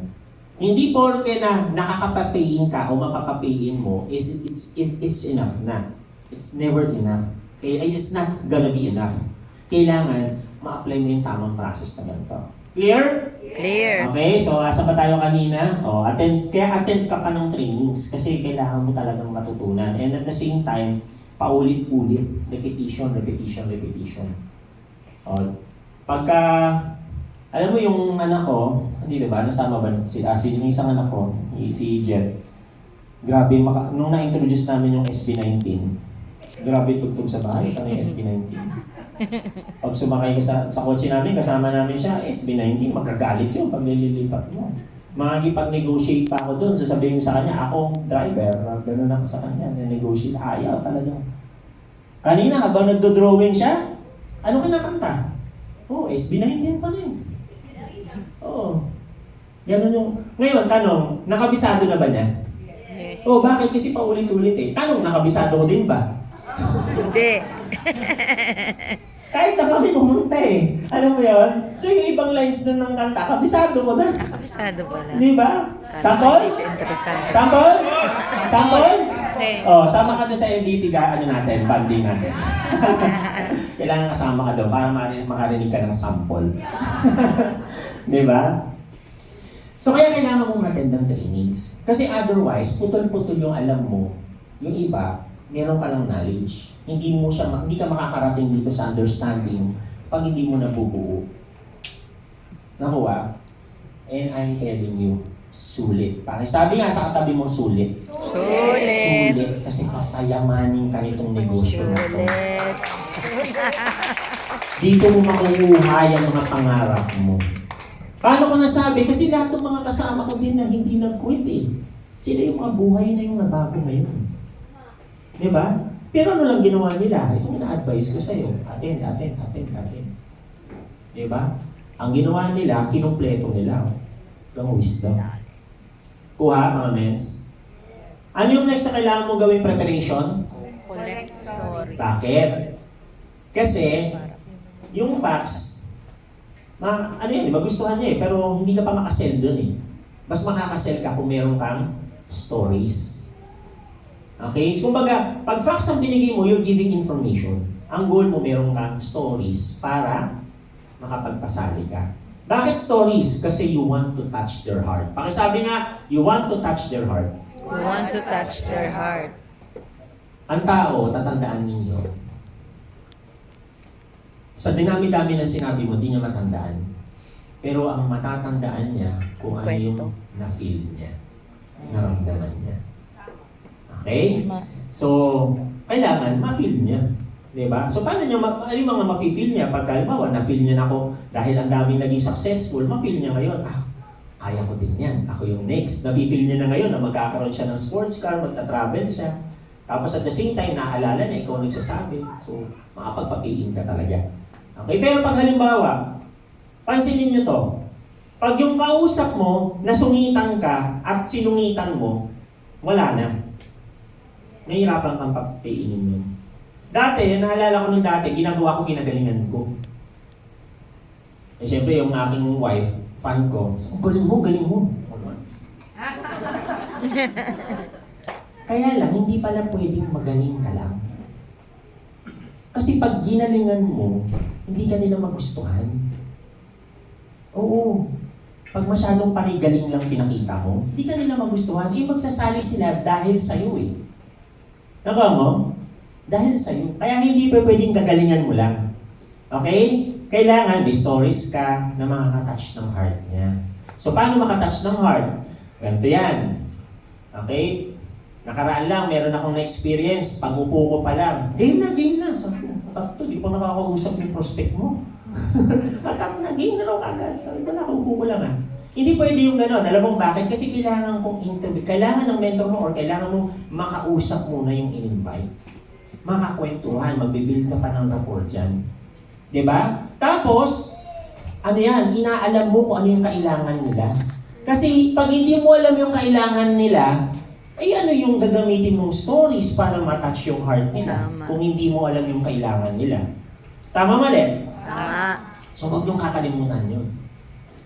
Hindi porke na nakakapapayin ka o mapapapayin mo, it's enough na. It's never enough. Okay? It's not gonna be enough. Kailangan ma-apply mo yung tamang process naman to. Clear? Clear. Okay, so asa ba tayo kanina? Kaya attend ka pa ng trainings kasi kailangan mo talagang matutunan. And at the same time, paulit-ulit. Repetition, repetition, repetition. Pagka, alam mo yung anak ko, hindi diba, nasama ba yung isang anak ko, si Jet. Grabe, nung na-introduce namin yung SB19, grabe tugtog sa bahay, ito na yung SB19. Pag sumakay ka sa kotse namin, kasama namin siya, SB19, magagalit yun pag nililipat mo. Makikipag-negotiate pa ako doon, sasabihin sa kanya, akong driver, gano'n ako sa kanya, na-negotiate, ayaw talagang. Kanina, habang nagdo-drawing siya, ano kinakanta? SB19 pa rin. Ganun yung. Ngayon, tanong, nakabisado na ba niya? Yes. Bakit? Kasi paulit-ulit eh. Tanong, nakabisado ko din ba? Hindi. Kahit sa kami pumunta eh. Alam mo yun? So yung ibang lines dun ng kanta, kabisado ko na. Kabisado pala. Di ba? Sample? Sample? Interesante. Sample? Sample? Okay. Sama ka doon sa MDT natin, banding natin. Kailangan kasama ka doon para makarinig ka ng sample. Di ba? So kaya kailangan mong attend ng trainings. Kasi otherwise, putol-putol yung alam mo. Yung iba, meron ka lang knowledge. Hindi ka makakarating dito sa understanding pag hindi mo nabubuo. Nakuha? And I'm telling you, sulit. Sabi nga sa katabi mo, sulit. Sulit. Sulit. Kasi papayamanin ka nitong negosyo na to. Sulit. Dito mo makukuha yung mga pangarap mo. Paano ko nasabi? Kasi lahat ng mga kasama ko din na hindi nag-quit eh. Sila yung mga buhay na yung nabago ngayon. Di ba? Pero ano lang ginawa nila? Ito yung na-advise ko sa'yo. Attend. Di ba? Ang ginawa nila, kinumpleto nila. Ang wisdom. Kuha, mga mens. Ano yung next na kailangan mo gawing preparation? Collect story. Bakit? Kasi, yung facts, magustuhan niya eh, pero hindi ka pa makasell dun eh. Mas makakasell ka kung meron kang stories. Okay? Kumbaga, pag facts ang binigay mo, you're giving information. Ang goal mo, meron kang stories para makapagpasali ka. Bakit stories? Kasi you want to touch their heart. Pakisabi nga, you want to touch their heart. We want to touch their heart. Ang tao, tatandaan ninyo. Sa dinami-dami na sinabi mo, di niya matandaan. Pero ang matatandaan niya kung ano yung Kwento. na-feel niya. naramdaman niya. Okay? Tama. So, kailangan ma-feel niya. Diba? So, paano niya, ano yung mga ma-feel niya? Pag halimbawa, na-feel niya na ako dahil ang daming naging successful, ma-feel niya ngayon, kaya ko din yan. Ako yung next. Na-feel niya na ngayon na magkakaroon siya ng sports car, magta-travel siya. Tapos at the same time, naaalala na ikaw nagsasabi. So, makapagpatiin ka talaga. Okay? Pero pag halimbawa, pansinin niyo to. Pag yung kausap mo, nasungitan ka at sinungitan mo, wala na. Nahihirapan kang pagpainin yun. Dati, naalala ko nung dati, ginagawa ko, ginagalingan ko. Eh, syempre, yung aking wife, fan ko, galing mo, galing mo. Kaya lang, hindi pala pwedeng magaling ka lang. Kasi pag ginalingan mo, hindi ka nila magustuhan. Oo. Pag masyadong parigaling lang pinakita mo, hindi ka nila magustuhan. Magsasali sila dahil sa'yo eh. Naka mo? Dahil sa'yo. Kaya hindi pa pwedeng gagalingan mo lang. Okay? Kailangan may stories ka na makaka-touch ng heart niya. So, paano makatouch ng heart? Ganito yan. Okay? Nakaraan lang, meron akong na-experience. Pag-upo ko pa lang, game na, game na. Sabi ko, matakto, di pa nakakausap yung prospect mo. Matak na, game na raw kagad. Sabi ko, nakaupo ko lang ah. Hindi pwede yung gano'n. Alam mo bakit? Kasi kailangan kong interview. Kailangan ng mentor mo or kailangan mo makausap muna yung in-invite. Makakwentuhan, magbibuild ka pa ng rapport dyan. Diba? Tapos, ano yan, inaalam mo kung ano yung kailangan nila. Kasi pag hindi mo alam yung kailangan nila, ay ano yung gagamitin mong stories para matouch yung heart nila Tama. kung hindi mo alam yung kailangan nila. Tama mali? Tama. So huwag yung kakalimutan yun.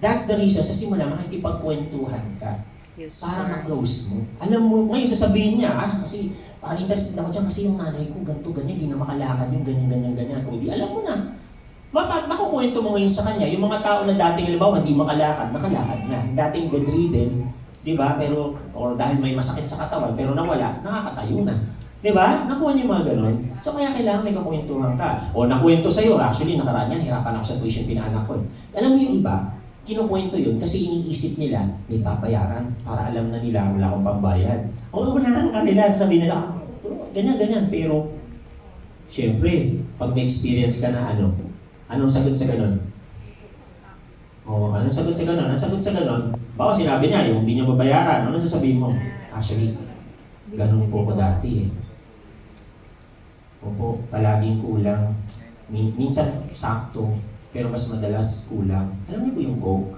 That's the reason, sa simula, makikipagkwentuhan ka para ma-close mo. Alam mo, ngayon sasabihin niya, kasi parang interested ako dyan kasi yung nanay ko, ganito, ganyan, di na makalakad yung ganyan, ganyan, ganyan. O di alam mo na. Makukwento mo ngayon sa kanya, yung mga tao na dating, halimbawa, hindi makalakad na. Dating bedridden, di ba? Pero, or dahil may masakit sa katawan, pero nawala, nakakatayo na. Di ba? Nakuha niyo yung mga ganon. So kaya kailangan may kakwentuhan ka. O nakwento sa'yo, actually nakaraan yan, hirapan ako sa tuition pinaanak ko. Alam mo yung iba, kinukwento yun kasi iniisip nila, may papayaran para alam na nila wala akong pambayad. O unahan ka nila, sabi nila, ganyan. Pero, syempre, pag may experience ka na anong sagot sa ganon? O, anong sagot sa ganon? Anong sagot sa ganon? Baka sinabi niya, yung hindi niya babayaran, ano sasabihin mo? Actually, ganun po ko dati eh. Opo, palaging kulang. Minsan sakto, pero mas madalas kulang. Alam niyo ba yung Coke?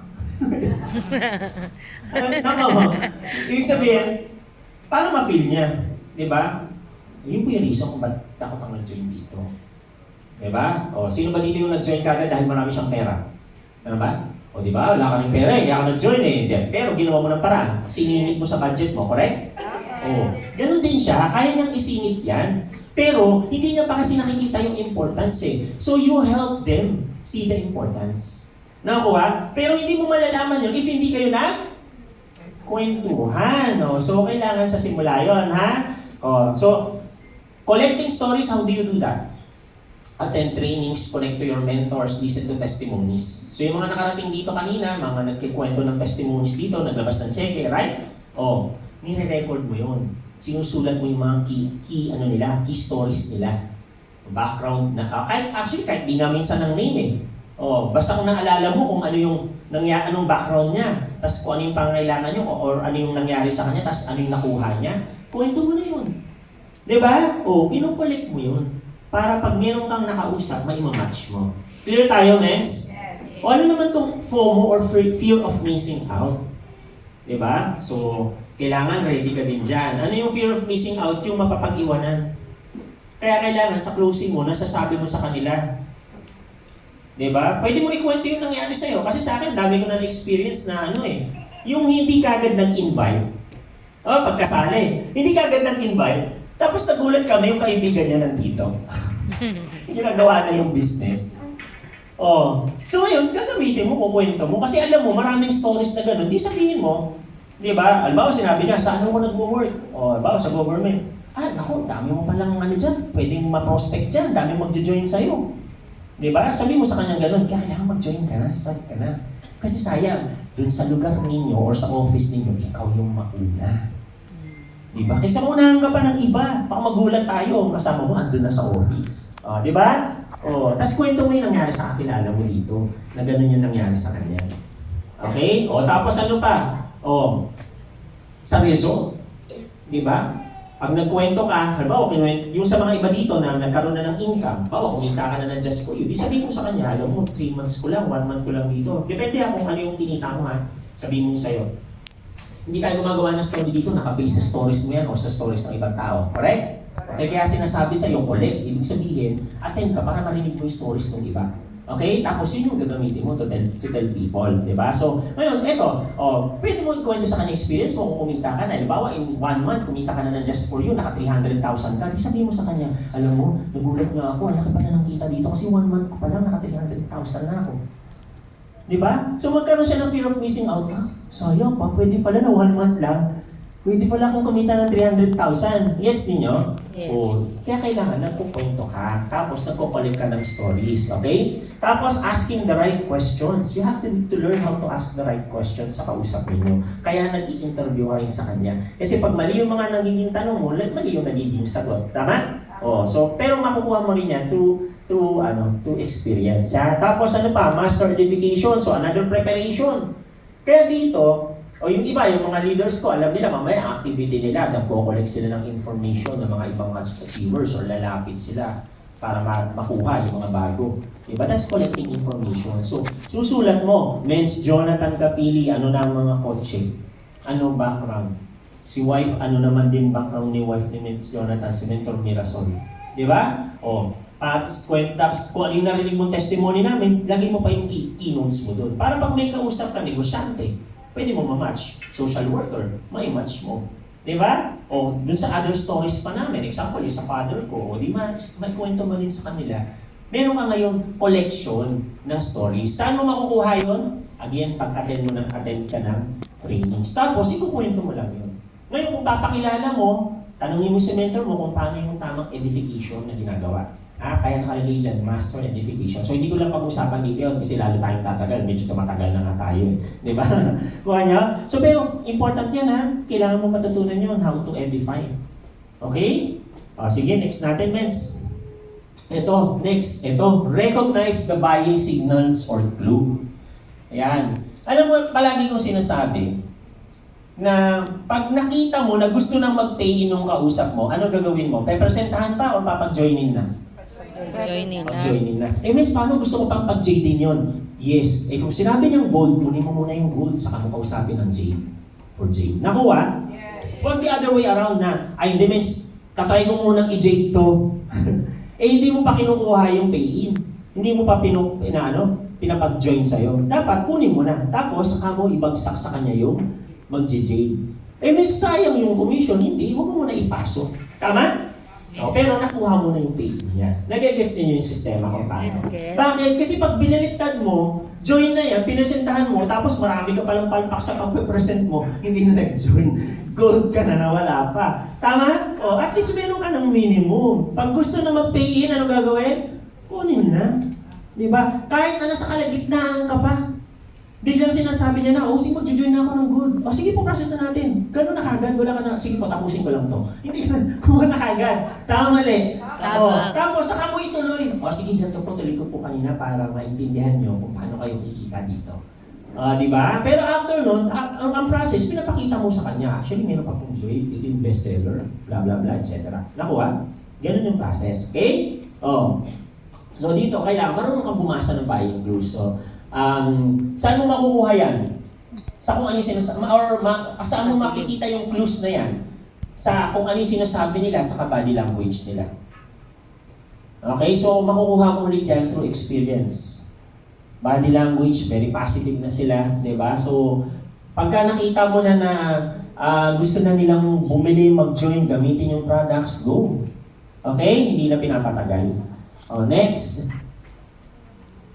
Nako, ibig sabihin, paano ma-feel niya? Di ba? Yun po yung reason kung ba't takot ang nag-join dito. Di ba? O, sino ba dito yung nag-join kagad dahil marami siyang pera? Ano ba? O di ba? Wala ka ng pera eh, kaya ako nag-join eh. Hindi. Pero ginawa mo ng paraan. Siningit mo sa budget mo, correct? O, ganun din siya. Kaya niyang isingit yan. Pero, hindi niya pa kasi nakikita yung importance eh. So, you help them see the importance. Nakuha? Pero hindi mo malalaman yun if hindi kayo kwentuhan. No? So, kailangan sa simula yun, ha? O, so, collecting stories, how do you do that? Attend trainings, connect to your mentors, listen to testimonies. So, yung mga nakarating dito kanina, mga nagkikwento ng testimonies dito, naglabas ng cheque, right? O, nire-record mo yun. Sinusulat mo yung mga key stories nila. Background na, kahit di nga minsan ng name eh. O, basta kung naalala mo kung ano yung anong background niya, tapos kung ano yung pangailangan niyo, or ano yung nangyari sa kanya, tapos ano yung nakuha niya, kwento mo na yun. Diba? O, kinukulit mo yun. Para pag meron kang nakausap, may match mo. Clear tayo, Mens? O ano naman tong FOMO or fear of missing out? Diba? So, kailangan ready ka din dyan. Ano yung fear of missing out? Yung mapapag-iwanan. Kaya kailangan sa closing mo, nasasabi mo sa kanila. Diba? Pwede mo ikwento yung nangyari sa'yo. Kasi sa akin, dami ko na na-experience na yung hindi kagad nag-invite. Pagkasali. Hindi kagad nag-invite. Tapos nagulat kami, yung kaibigan niya nandito. Ginagawa na yung business. So ngayon, gagamitin mo, kukwento mo. Kasi alam mo, maraming stories na gano'n. Di sabihin mo, di ba? Alam mo, sinabi niya, saan mo nag-work? Alam mo, sa government. Naku, dami mo palang dyan. Pwedeng ma-prospect dyan. Dami mag-join sa'yo. Di ba? Sabi mo sa kanyang gano'n, kailangan mag-join ka na, start ka na. Kasi sayang, dun sa lugar ninyo or sa office ninyo, ikaw yung mauna. Diba? Kaysa maunahan ka pa ng iba, baka magulat tayo, kasama mo andun na sa office. Diba? Tapos kwento mo yung nangyari sa kakilala mo dito, na ganun yung nangyari sa kanya. Okay? Tapos ano pa? Sa result. Diba? Pag nagkwento ka, halimbawa, yung sa mga iba dito na nagkaroon na ng income, bawa, kumita ka na ng just for you, di sabihin mo sa kanya, alam mo, 3 months ko lang, 1 month ko lang dito. Depende kung ano yung tinita mo ha. Sabihin mo sa'yo. Hindi tayo gumagawa ng story dito, naka-base sa stories mo yan o sa stories ng ibang tao. Correct? Okay, kaya sinasabi sa'yo, collect. Ibig sabihin, attend ka para marinig mo yung stories ng iba. Okay? Tapos yun yung gagamitin mo to tell people. Diba? So, ngayon, eto, pwede mo ikwento sa kanya experience mo kung kumita ka na. Halimbawa, in 1 month, kumita ka na ng just for you, naka 300,000 ka. Di sabihin mo sa kanya, alam mo, nagulat nga ako, ang laki pa na ng kita dito kasi 1 month ko pa lang, naka 300,000 na ako. Diba? So, magkaroon siya ng fear of missing out. Sayang pa, pwede pala na 1 month lang. Pwede pala akong kumita ng 300,000. Gets ninyo? Yes. Kaya kailangan nagkukwento ka, tapos nagkukulit ka ng stories, okay? Tapos asking the right questions. You have to learn how to ask the right questions sa kausap ninyo. Kaya nag-i-interview ka rin sa kanya. Kasi pag mali yung mga nagiging tanong mo, mali yung nagiging sagot. Tama? Pero makukuha mo rin yan to experience. Ya? Tapos ano pa? Master edification. So another preparation. Kaya dito, yung iba, yung mga leaders ko, alam nila, mamaya ang activity nila, nagko-collect sila ng information ng mga ibang achievers or lalapit sila para makuha yung mga bago. Diba? That's collecting information. So, susulat mo, Men's Jonathan Capili, ano na ang mga kotse? Anong background? Si wife, ano naman din background ni wife ni Men's Jonathan, si Mentor Mirasol. Diba? Tapos kung ano yung narinig mong testimony namin, lagay mo pa yung keynotes mo doon. Para pag may kausap ka, negosyante, pwede mo ma-match. Social worker, may match mo. Di ba? Dun sa other stories pa namin, example, yung sa father ko, di may kwento mo din sa kanila. Meron ka ngayon collection ng stories. Saan mo makukuha yun? Again, pag-attend mo attend ka ng trainings. Tapos, ikukwento mo lang yun. Ngayon, kung papakilala mo, tanungin mo si mentor mo kung paano yung tamang edification na ginagawa. Kaya nakalagay dyan, master edification. So, hindi ko lang pag-usapan dito yun kasi lalo tayong tatagal. Medyo tumatagal na nga tayo. Di ba? Kuha niya? So, pero important yan ha. Kailangan mo matutunan yun how to edify. Okay? Sige, next natin, Mens. Next. Recognize the buying signals or clue. Ayan. Alam mo, palagi kong sinasabi na pag nakita mo na gusto nang mag-pay nung kausap mo, ano gagawin mo? Pepresentahan pa o papag-joinin na? Pag-joinin na. Miss, paano gusto ko pang pag-J din yun? Yes. Kung sinabi niyang gold, kunin mo muna yung gold, saka mo kausapin ng J. For J. Nakuha? Yes. But the other way around na, hindi means, katry ko munang i-J to. Hindi mo pa kinukuha yung pay-in. Hindi mo pa pinapag-join sa'yo. Dapat kunin mo na. Tapos, saka mo ibagsak sa kanya yung mag-J. Miss, sayang yung commission. Hindi, huwag mo muna ipasok. Tama? Pero nakuha mo na yung pay niya. Nagigets niyo yung sistema kung paano. Yes. Bakit? Kasi pag binaliktad mo, join na yan, pinesentahan mo, tapos marami ka palang palpak sa pag-present mo, hindi na nag-join. Gold ka na, nawala pa. Tama? At least meron ka ng minimum. Pag gusto na mag-pay in, ano gagawin? Kunin na. Diba? Kahit na nasa kalagitnaan ka pa, biglang sinasabi niya na, sige, mag-join na ako ng gold. Sige po, process na natin. Ganun na kagad, wala ka na, sige po, tapusin ko lang to. Hindi ka na, kuha na kagad. Tama mali. Tapos, saka mo ituloy. Sige, ganito po, tuloy ko po kanina para maintindihan nyo kung paano kayo kikita dito. Diba? Pero after nun, ang process, pinapakita mo sa kanya. Actually, meron pa pong joy, ito yung bestseller, blah, blah, blah, etc. Nakuha? Ganun yung process. Okay? So, dito, kailangan, marunong kang bumasa ng buying rules. So, saan mo makukuha yan? Sa kung ano yung sinasabi, saan mo makikita yung clues na yan? Sa kung ano yung sinasabi nila at sa body language nila. Okay, so makukuha mo ulit yan through experience. Body language, very positive na sila, di ba? So, pagka nakita mo na gusto na nilang bumili, mag-join, gamitin yung products, go. Okay, hindi na pinapatagal. Next.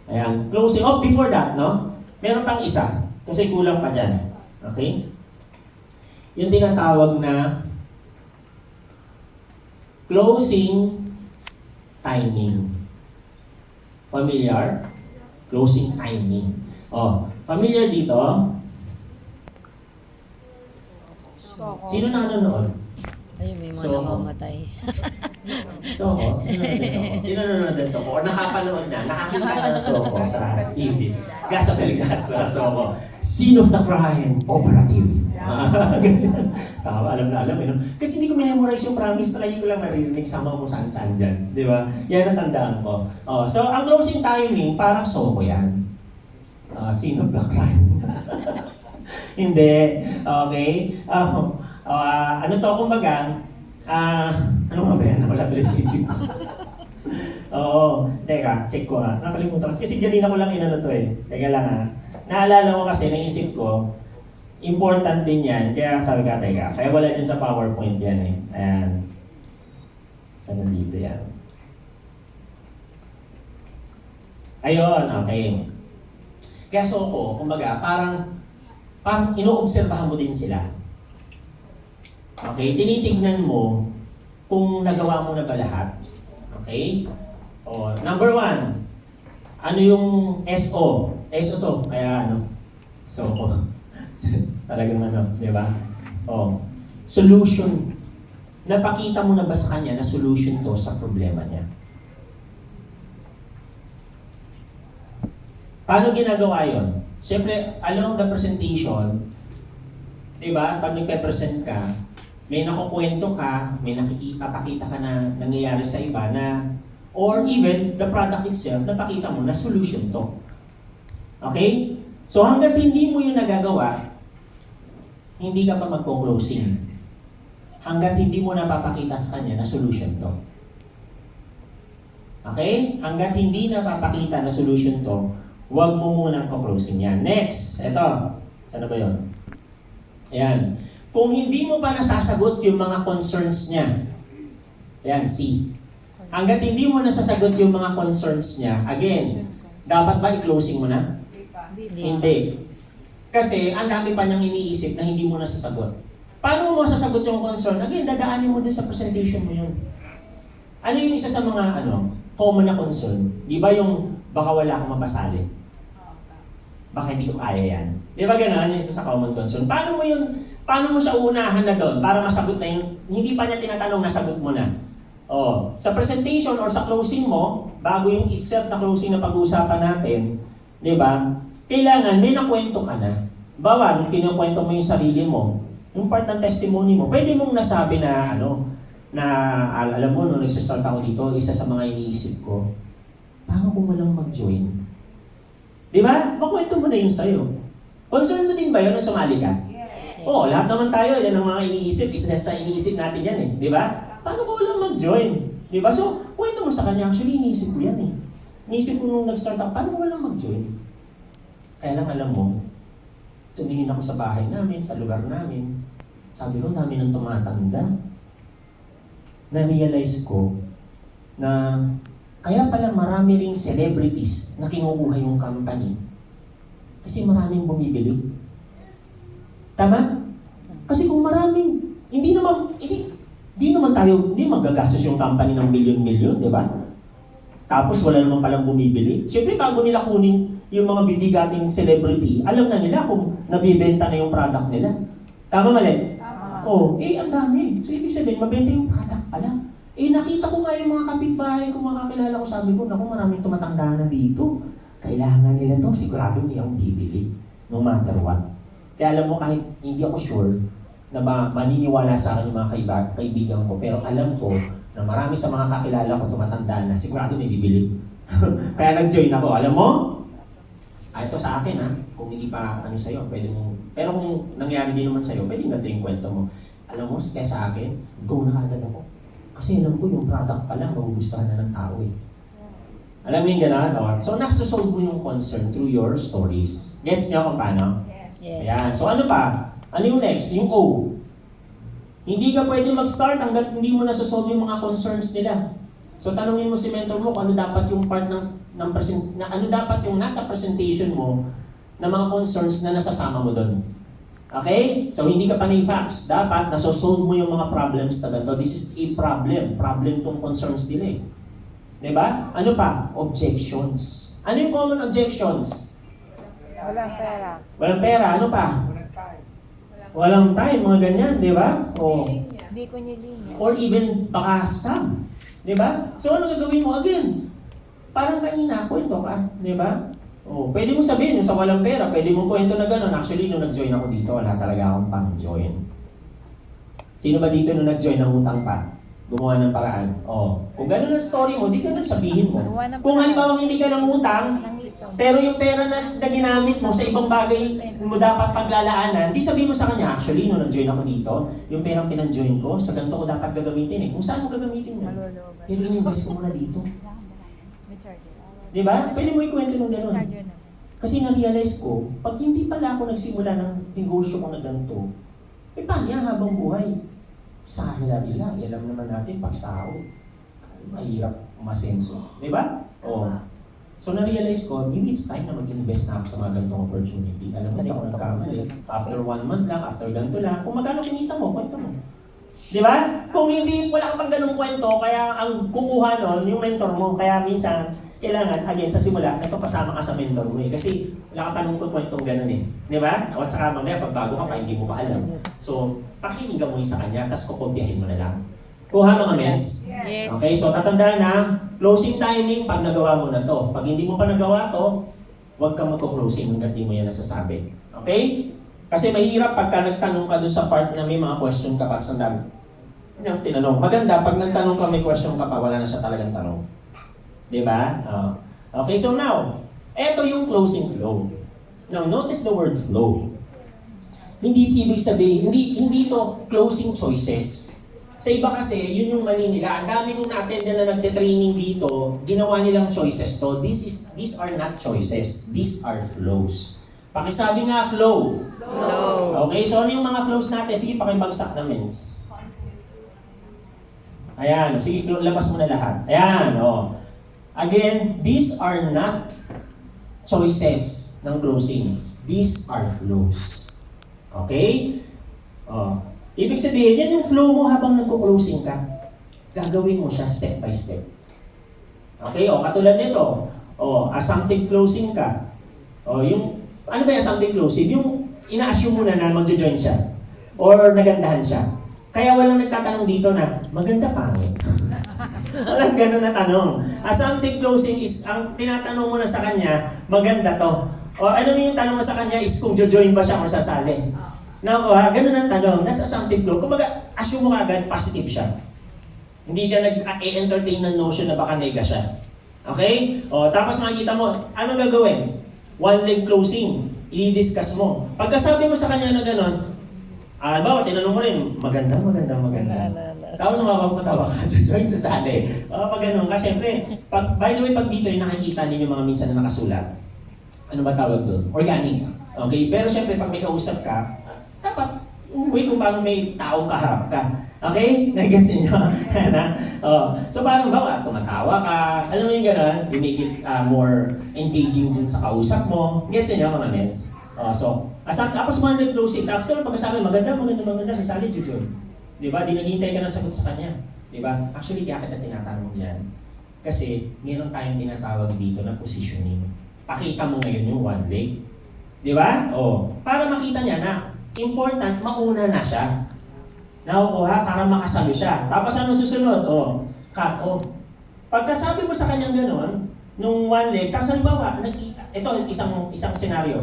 Ayan, closing. Before that, no? Meron pang isa. Kasi kulang pa dyan. Okay? Yung tinatawag na closing timing. Familiar? Closing timing. Familiar dito? Sino nanonood? Ay, may mga So, namamatay. Soko? Sino nanonood ng Soko? O nakapanood na? Nakakita ka ng Soko sa TV? Gasabel Gas sa Soko. Scene of the crime, operative. Ganyan. Tama, alam na alam. No? Kasi hindi ko memorize yung promise, talagang ko lang naririnig sama mo saan-saan dyan. Di ba? Yan ang tandaan ko. So, ang closing timing, parang Soko yan. Scene of the crime. Hindi. Okay? Ano to, kumbaga, ano nga ba yan? Nawala pala sa isip ko. Teka, check ko nakalimutan ko. Kasi ganina ko lang inano to eh. Teka lang Naalala ko kasi, naisip ko, important din yan. Kaya sabi ka, teka, kaya wala dyan sa PowerPoint yan eh. Ayan. Saan nandito yan? Ayun, okay. Kaya Soko, kumbaga, parang inoobserbahan mo din sila. Okay, tinitignan mo kung nagawa mo na ba lahat. Okay? Number 1, ano yung SO? SO to, kaya Soko. Talagang di ba? Solution. Napakita mo na ba sa kanya na solution to sa problema niya? Paano ginagawa yon? Siyempre, along the presentation, di ba, pag nagpe-present ka, may nakukwento ka, may papakita ka na nangyayari sa iba na, or even the product itself, napakita mo na solution to. Okay? So hanggat hindi mo yung nagagawa, hindi ka pa magko-closing. Hanggat hindi mo napapakita sa kanya na solution to. Okay? Hanggat hindi napapakita na solution to, huwag mo munang ko-closing yan. Next, eto. Sana ba yun? Ayan. Kung hindi mo pa nasasagot yung mga concerns niya, ayan, C. Hanggat hindi mo nasasagot yung mga concerns niya, again, dapat ba i-closing mo na? Hindi. Kasi ang dami pa niyang iniisip na hindi mo nasasagot. Paano mo masasagot yung concern? Again, dadaanin mo din sa presentation mo yun. Ano yung isa sa mga common na concern? Di ba yung baka wala akong mapasali? Baka hindi ko kaya yan. Di ba gano'n? Yung isa sa common concern. Paano mo siya uunahan na doon para masagot na yung, hindi pa niya tinatanong, nasagot mo na. Sa presentation or sa closing mo, bago yung itself na closing na pag-uusapan natin, di ba? Kailangan may nakwento ka na. Bawa, nung kinukwento mo yung sarili mo, yung part ng testimony mo, pwede mong nasabi na alam mo, nung nagsistart ako dito, isa sa mga iniisip ko, paano kung walang mag-join? Di ba? Makwento mo na yun sa'yo. Concern mo din ba yun nung sumali ka? Yes. Lahat naman tayo, yan ang mga iniisip, isa sa iniisip natin yan eh. Di ba? Paano kung walang mag-join? Di ba? So, kwento mo sa kanya, actually, iniisip ko yan eh. Iniisip ko nung nag-start ako, paano kung walang mag-join? Kaya lang alam mo, tumingin ako sa bahay namin, sa lugar namin. Sabi ko, dami nang tumatanda. Na-realize ko na kaya pala marami ring celebrities na kinukuha yung company. Kasi maraming bumibili. Tama? Kasi kung maraming, hindi naman magagastos yung company ng milyon-milyon, di ba? Tapos wala naman palang bumibili. Siyempre, bago nila kunin yung mga bibigating celebrity, alam na nila kung nabibenta na yung product nila. Tama mali? Ang dami. So, ibig sabihin, mabenta yung product pala. Nakita ko nga yung mga kapitbahay ko, mga kakilala ko, sabi ko, naku, maraming tumatanda na dito. Kailangan nila to, sigurado niyang bibili, no matter what. Kaya alam mo, kahit hindi ako sure na maniniwala sa akin yung mga kaibigan ko, pero alam ko na marami sa mga kakilala ko tumatanda na, sigurado may bibili. Kaya nag-join ako. Alam mo, ito sa akin kung hindi pa sa'yo, pwede mo, pero kung nangyari din naman sa'yo, pwede nga ito yung kwento mo. Alam mo, kaya sa akin, go na kagad ako. Kasi alam ko yung product pa lang, magugustuhan na ng tao eh. Alam mo yung gano'n? So, nasa-solve mo yung concern through your stories. Gets niyo kung paano? Yes. Ayan. So, ano pa? Ano yung next? Yung O. Hindi ka pwede mag-start hanggat hindi mo nasa-solve yung mga concerns nila. So, tanungin mo si mentor mo kung ano dapat yung part ano dapat yung nasa presentation mo na mga concerns na nasasama mo doon. Okay? So, hindi ka panay facts. Dapat nasosolve mo yung mga problems na ganito. This is a problem. Problem tong concerns nila eh. Diba? Ano pa? Objections. Ano yung common objections? Walang pera. Walang pera, ano pa? Walang time, mga ganyan, di ba? O, Hindi ko nilinya. or even baka scam. Di ba? So ano gagawin mo? Again, parang kanina, kwento ka. Di ba? O, pwede mo sabihin, yung sa walang pera, pwede mo kwento na gano'n. Actually, nung nag-join ako dito, wala talaga akong pang-join. Sino ba dito nung nag-join ng utang pa? Gumawa ng paraan. O, kung gano'n ang story mo, di gano'n sabihin mo. Gumawa ng Kung paraan. halimbawa hindi ka ng utang, Walang ito. pero yung pera na ginamit mo sa ibang bagay mo dapat paglalaanan, di sabihin mo sa kanya, actually, nung nag-join ako dito, yung perang pinang-join ko, sa ganito ko dapat gagamitin eh. Kung saan mo gagamitin mo? Malulobas. Pero in-invest ko muna dito. May charger. Di ba? Pwede mo ikwento ng gano'n. Charger na. Kasi na-realize ko, pag hindi pala ako nagsimula ng negosyo ko na ganito, eh paano yan habang buhay? Salary lang. Alam naman natin, pag sahod, mahirap umasenso. Di ba? Oo. So na-realize ko, maybe it's time na mag-invest na ako sa mga ganitong opportunity. Alam mo, hindi ako nagkamali. After 1 month lang, after ganito lang, kung magkano kinita mo, kwento mo. Di ba? Kung hindi, wala kang pang ganung kwento, kaya ang kukuha nun, yung mentor mo, kaya minsan, kailangan, again, sa simula, nagpapasama ka sa mentor mo eh. Kasi wala ka pa nung kwentong ganun eh. Di ba? At saka mamaya, pag bago ka pa, hindi mo pa alam. So, pakinggan mo yun sa kanya, tapos kukopyahin mo na lang. Kuha mga mens. Yes. Okay, so tatandaan na, closing timing pag nagawa mo na to. Pag hindi mo pa nagawa to, huwag kang magko-closing hanggang di mo yan nasasabi. Okay? Kasi mahirap pagka nagtanong ka doon sa part na may mga question ka pa sa dami. Yung tinanong. Maganda, pag nagtanong ka may question ka pa, wala na siya talagang tanong. Diba? Okay, so now, eto yung closing flow. Now, notice the word flow. Hindi ibig sabihin, hindi to closing choices. Sa iba kasi, yun yung mali nila. Ang dami kong na-attend na nagte-training dito, ginawa nilang choices to. These are not choices. These are flows. Pakisabi nga, flow. Flow. Okay, so ano yung mga flows natin? Sige, pakibagsak na mens. Ayan, sige, labas mo na lahat. Ayan, oh. Again, these are not choices ng closing. These are flows. Okay? Oh. Ibig sabihin, yan yung flow mo habang nagko-closing ka. Gagawin mo siya step by step. Okay? O, katulad nito. O, assumptive closing ka. O, yung, ano ba yung assumptive closing? Yung ina-assume mo na magjo-join siya. Or nagandahan siya. Kaya walang nagtatanong dito na, maganda pangit. Walang ganun na tanong. Assumptive closing is, ang tinatanong mo na sa kanya, maganda to. O, ano yung tanong mo sa kanya is kung jo-join ba siya o sasali. Now, ganun ang tanong. That's assumptive flow. Kung assume mo agad, positive siya. Hindi ka nag-entertain ng notion na baka nega siya. Okay? O, tapos makikita mo, ano gagawin? One leg closing. I-discuss mo. Pagkasabi mo sa kanya na gano'n, bawa, tinanong mo rin, maganda. Tapos mapapatawa ka, join sa sali. Pag gano'n ka, syempre, by the way, pag dito yung nakikita ninyo mga minsan na nakasulat, ano ba tawag doon? Organic. Okay? Pero syempre, pag may kausap ka, dapat umuwi kung paano may taong kaharap ka. Okay? Nag-gets ninyo? So paano ba? Tumatawa ka. Alam mo yung gano'n? You make it more engaging dun sa kausap mo. Gets ninyo mga mens? So, tapos one leg closing. After pagkasabi, maganda, sasali, Jujun. Diba? Di naghihintay ka ng sagot sa kanya. Diba? Actually, kaya kita tinatanong yan. Kasi, meron tayong tinatawag dito na positioning. Pakita mo ngayon yung one leg. Diba? Para makita niya na important, mauna na siya. Nakukuha para makasabi siya. Tapos ano susunod? Cut off. Pagkasabi mo sa kanyang gano'n, nung one leg, tapos halimbawa, ito isang senaryo.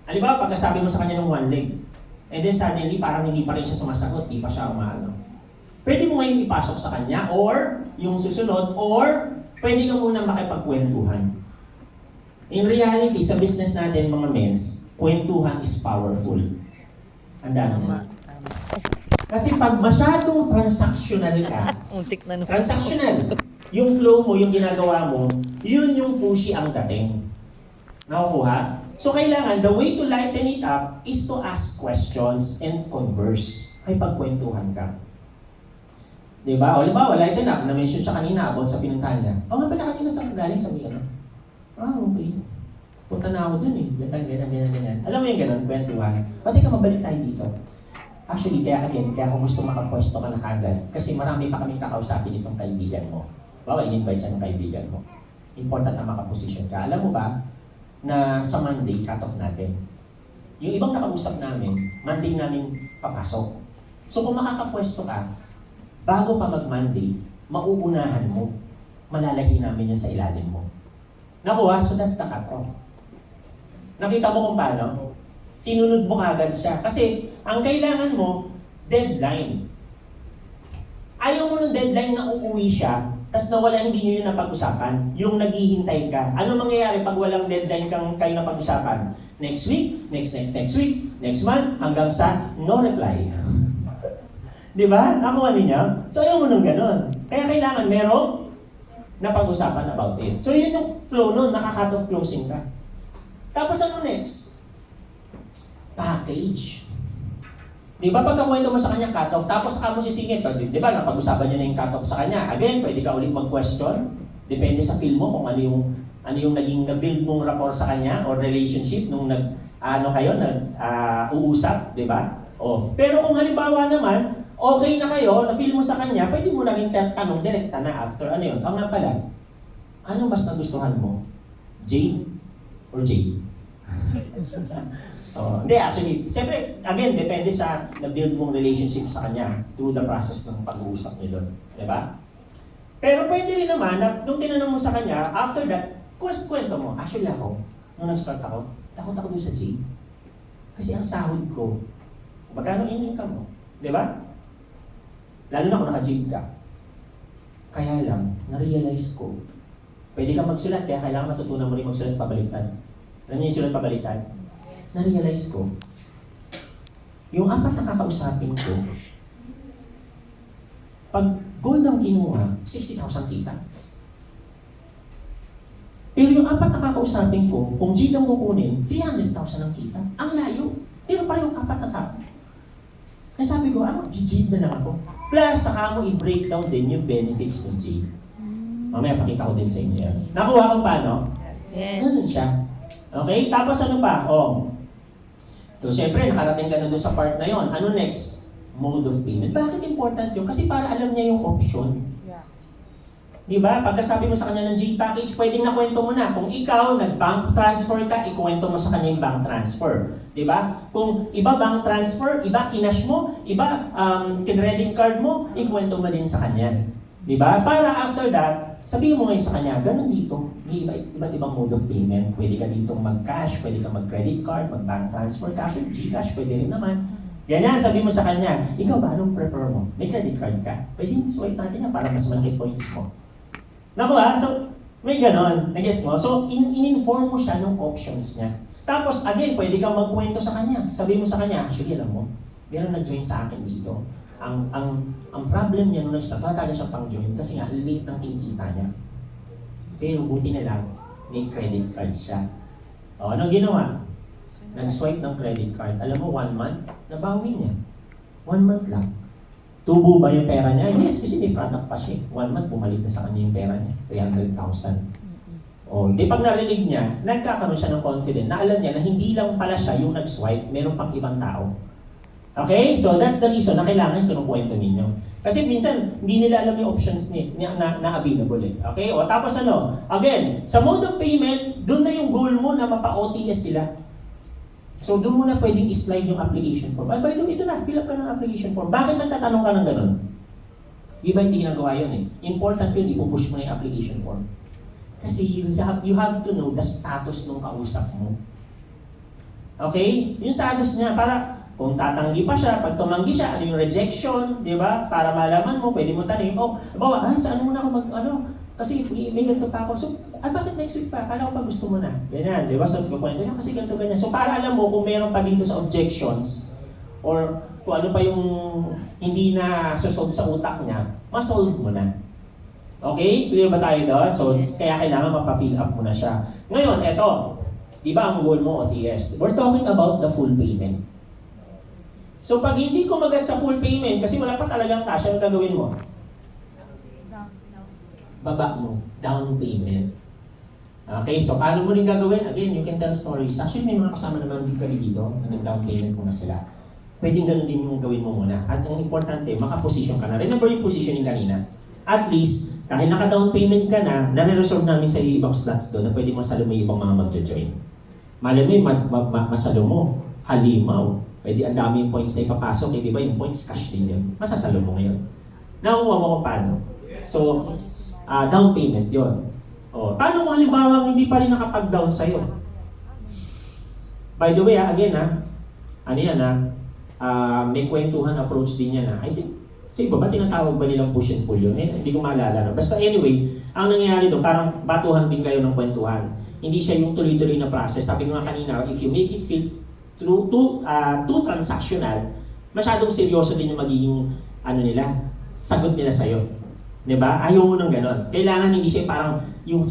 Halimbawa, pagkasabi mo sa kanya nung one leg, and then suddenly, parang hindi pa rin siya sumasagot, hindi pa siya umaano. Pwede mo ngayon ipasok sa kanya, or yung susunod, or pwede ka muna makipagkwentuhan. In reality, sa business natin, mga mens, kwentuhan is powerful. Andaan mo. Kasi pag masyadong transactional ka, Untik na transactional, yung flow mo, yung ginagawa mo, yun yung pushy ang dating. Nakukuha? So kailangan, the way to lighten it up is to ask questions and converse. Ay pagkwentuhan ka. Diba? O halimbawa, lighten up, na-mention siya kanina about sa pinuntahan niya. Nga pala kanina sa galing sa mga, okay. Punta na ako dun eh. Ganyan. Alam mo yung ganun, kwentuhan. Pati ka mabalik tayo dito. Actually, kaya ako gusto makapwesto ka na kagad. Kasi marami pa kaming kakausapin itong kaibigan mo. Bawa, in-invite siya ng kaibigan mo. Important na makaposisyon ka. Alam mo ba, na sa Monday, cut-off natin. Yung ibang nakausap namin, Monday namin papasok. So kung makakapwesto ka, bago pa mag-Monday, mauunahan mo. Malalagay namin yun sa ilalim mo. Nakuha, so that's the cut-off. Nakita mo kung paano? Sinunod mo kagad siya. Kasi ang kailangan mo, deadline. Ayaw mo ng deadline na uuwi siya, tapos nawala hindi nyo yung napag-usapan. Yung naghihintay ka. Ano mangyayari pag walang deadline kayo napag-usapan? Next week, next week, next month, hanggang sa no reply. Di ba? Nakuha ninyo? So ayaw mo nung ganun. Kaya kailangan merong napag-usapan about it. So yun yung flow nun, nakaka-cut off closing ka. Tapos ano next? Package. Di ba pagkakwento mo sa kanya cut-off, tapos saka mo sisingit, di ba napag-usapan niya na yung cut-off sa kanya. Again, pwede ka ulit mag-question. Depende sa feel mo kung ano yung naging na-build mong rapport sa kanya or relationship nung uusap, di ba? Oh. Pero kung halimbawa naman, okay na kayo, na-feel mo sa kanya, pwede mo na rin tanong direkta na after ano yun. Nga pala, ano mas nagustuhan mo? Jade or Jade? Hindi, actually, siyempre, again, depende sa na-build mong relationship sa kanya through the process ng pag-uusap niyo doon. Di ba? Pero pwede rin naman, na, nung tinanong mo sa kanya, after that, kwento mo, actually ako, nung nag-start ako, takot ako doon sa Jade. Kasi ang sahod ko, magkano in-income mo? Di ba? Lalo na kung naka-Jade ka. Kaya lang, na-realize ko, pwede kang magsulat, kaya kailangan matutunan mo rin magsulat pabaliktad. Alam niyo yung sulat pabaliktad? Na-realize ko, yung 4 na kakausapin ko, pag gold ang kinuha, 60,000 kita. Pero yung 4 na kakausapin ko, kung Jade ang kukunin, 300,000 ang kita. Ang layo. Pero parang yung 4 na tao. Kaya sabi ko, mag-Jade na lang ako. Plus, saka mo i-breakdown din yung benefits ng Jade. Mamaya pakita ko din sa inyo yan. Nakuha ko paano? Yes. Ganun siya. Okay? Tapos ano pa? So, syempre, nakarating ka na doon sa part na yon. Ano next? Mode of payment. Bakit important yun? Kasi para alam niya yung option. Yeah. Di ba? Pagkasabi mo sa kanya ng Jade package, pwedeng nakwento mo na. Kung ikaw, nag-bank transfer ka, ikwento mo sa kanya yung bank transfer. Di ba? Kung iba bank transfer, iba kinash mo, iba credit card mo, ikwento mo din sa kanya. Di ba? Para after that, sabihin mo ngayon sa kanya, ganun dito. May iba't ibang mode of payment. Pwede ka dito mag-cash, pwede ka mag-credit card, mag-bank transfer, cash or Gcash, pwede rin naman. Ganyan, sabihin mo sa kanya, ikaw ba, anong prefer mo? May credit card ka? Pwede swipe natin yan para mas malaki points mo. Nakuha? So, may ganon. Nagets mo? So, in-inform mo siya ng options niya. Tapos, again, pwede kang magkwento sa kanya. Sabihin mo sa kanya, actually, alam mo, meron nag-join sa akin dito. Ang problem niya nung nag-start, wala talaga siya pang-join kasi nga, late ng kinikita niya. Pero buti na lang, may credit card siya. O, anong ginawa? Nag-swipe ng credit card. Alam mo, 1 month, nabawi niya. 1 month lang. Tubo ba yung pera niya? Yes, kasi may product pa siya. 1 month, bumalik na sa kanya yung pera niya. 300,000. O, di pag narinig niya, nagkakaroon siya ng confidence na alam niya na hindi lang pala siya yung nag-swipe, meron pang ibang tao. Okay? So that's the reason na kailangan kinukwento ninyo. Kasi minsan, hindi nila alam yung options na available eh. Okay? O tapos ano? Again, sa mode of payment, doon na yung goal mo na mapa-OTS sila. So doon mo na pwedeng i-slide yung application form. Ay, by the way, ito na, fill up ka ng application form. Bakit nagtatanong ka ng ganun? Iba hindi ginagawa yun eh. Important yun, ipupush mo na yung application form. Kasi you have to know the status ng kausap mo. Okay? Yung status niya, para kung tatanggi pa siya, pag tumanggi siya, ano yung rejection, di ba? Para malaman mo, pwede mo tanong, bawa, saan muna ako kasi may ganito pa ako. So, bakit next week pa? Kala ko pa gusto mo na. Ganyan, di ba? So, kwento niya kasi ganito, ganyan. So, para alam mo kung meron pa dito sa objections, or kung ano pa yung hindi na sasolve sa utak niya, masolve mo na. Okay? Clear ba tayo doon? So, kaya kailangan mapa-fill up mo na siya. Ngayon, eto, di ba ang goal mo, OTS? We're talking about the full payment. So pag hindi ko magat sa full payment, kasi wala pa talagang cash, ano gagawin mo? Baba mo, down payment. Okay, so paano mo rin gagawin? Again, you can tell stories. Actually, may mga kasama naman dito, na down payment muna sila. Pwedeng ganun din yung gawin mo muna. At ang importante, makaposition ka na. Remember yung positioning kanina? At least, kahit naka-down payment ka na, nare-reserve namin sa ibang slots doon na pwede masalo mo yung ibang mga magjo-join. Malay mo yung masalo mo, halimaw. Pwede ang dami yung points na ipapasok, di ba? Yung points cash din yun. Masasalo mo ngayon. Nakuha mo kung paano. So, down payment yon. Paano kung halimbawa hindi pa rin nakapag-down sa'yo? By the way, again ano yan may kwentuhan approach din yan I think, sa iba ba tinatawag ba nilang push and pull yun? Hindi ko maalala. Basta anyway, ang nangyayari doon, parang batuhan din kayo ng kwentuhan. Hindi siya yung tuloy-tuloy na process. Sabi ko nga kanina, if you make it feel too transactional, masyadong seryoso din yung magiging sagot nila sa'yo. Diba? Ayaw mo ng ganon. Kailangan hindi siya parang yung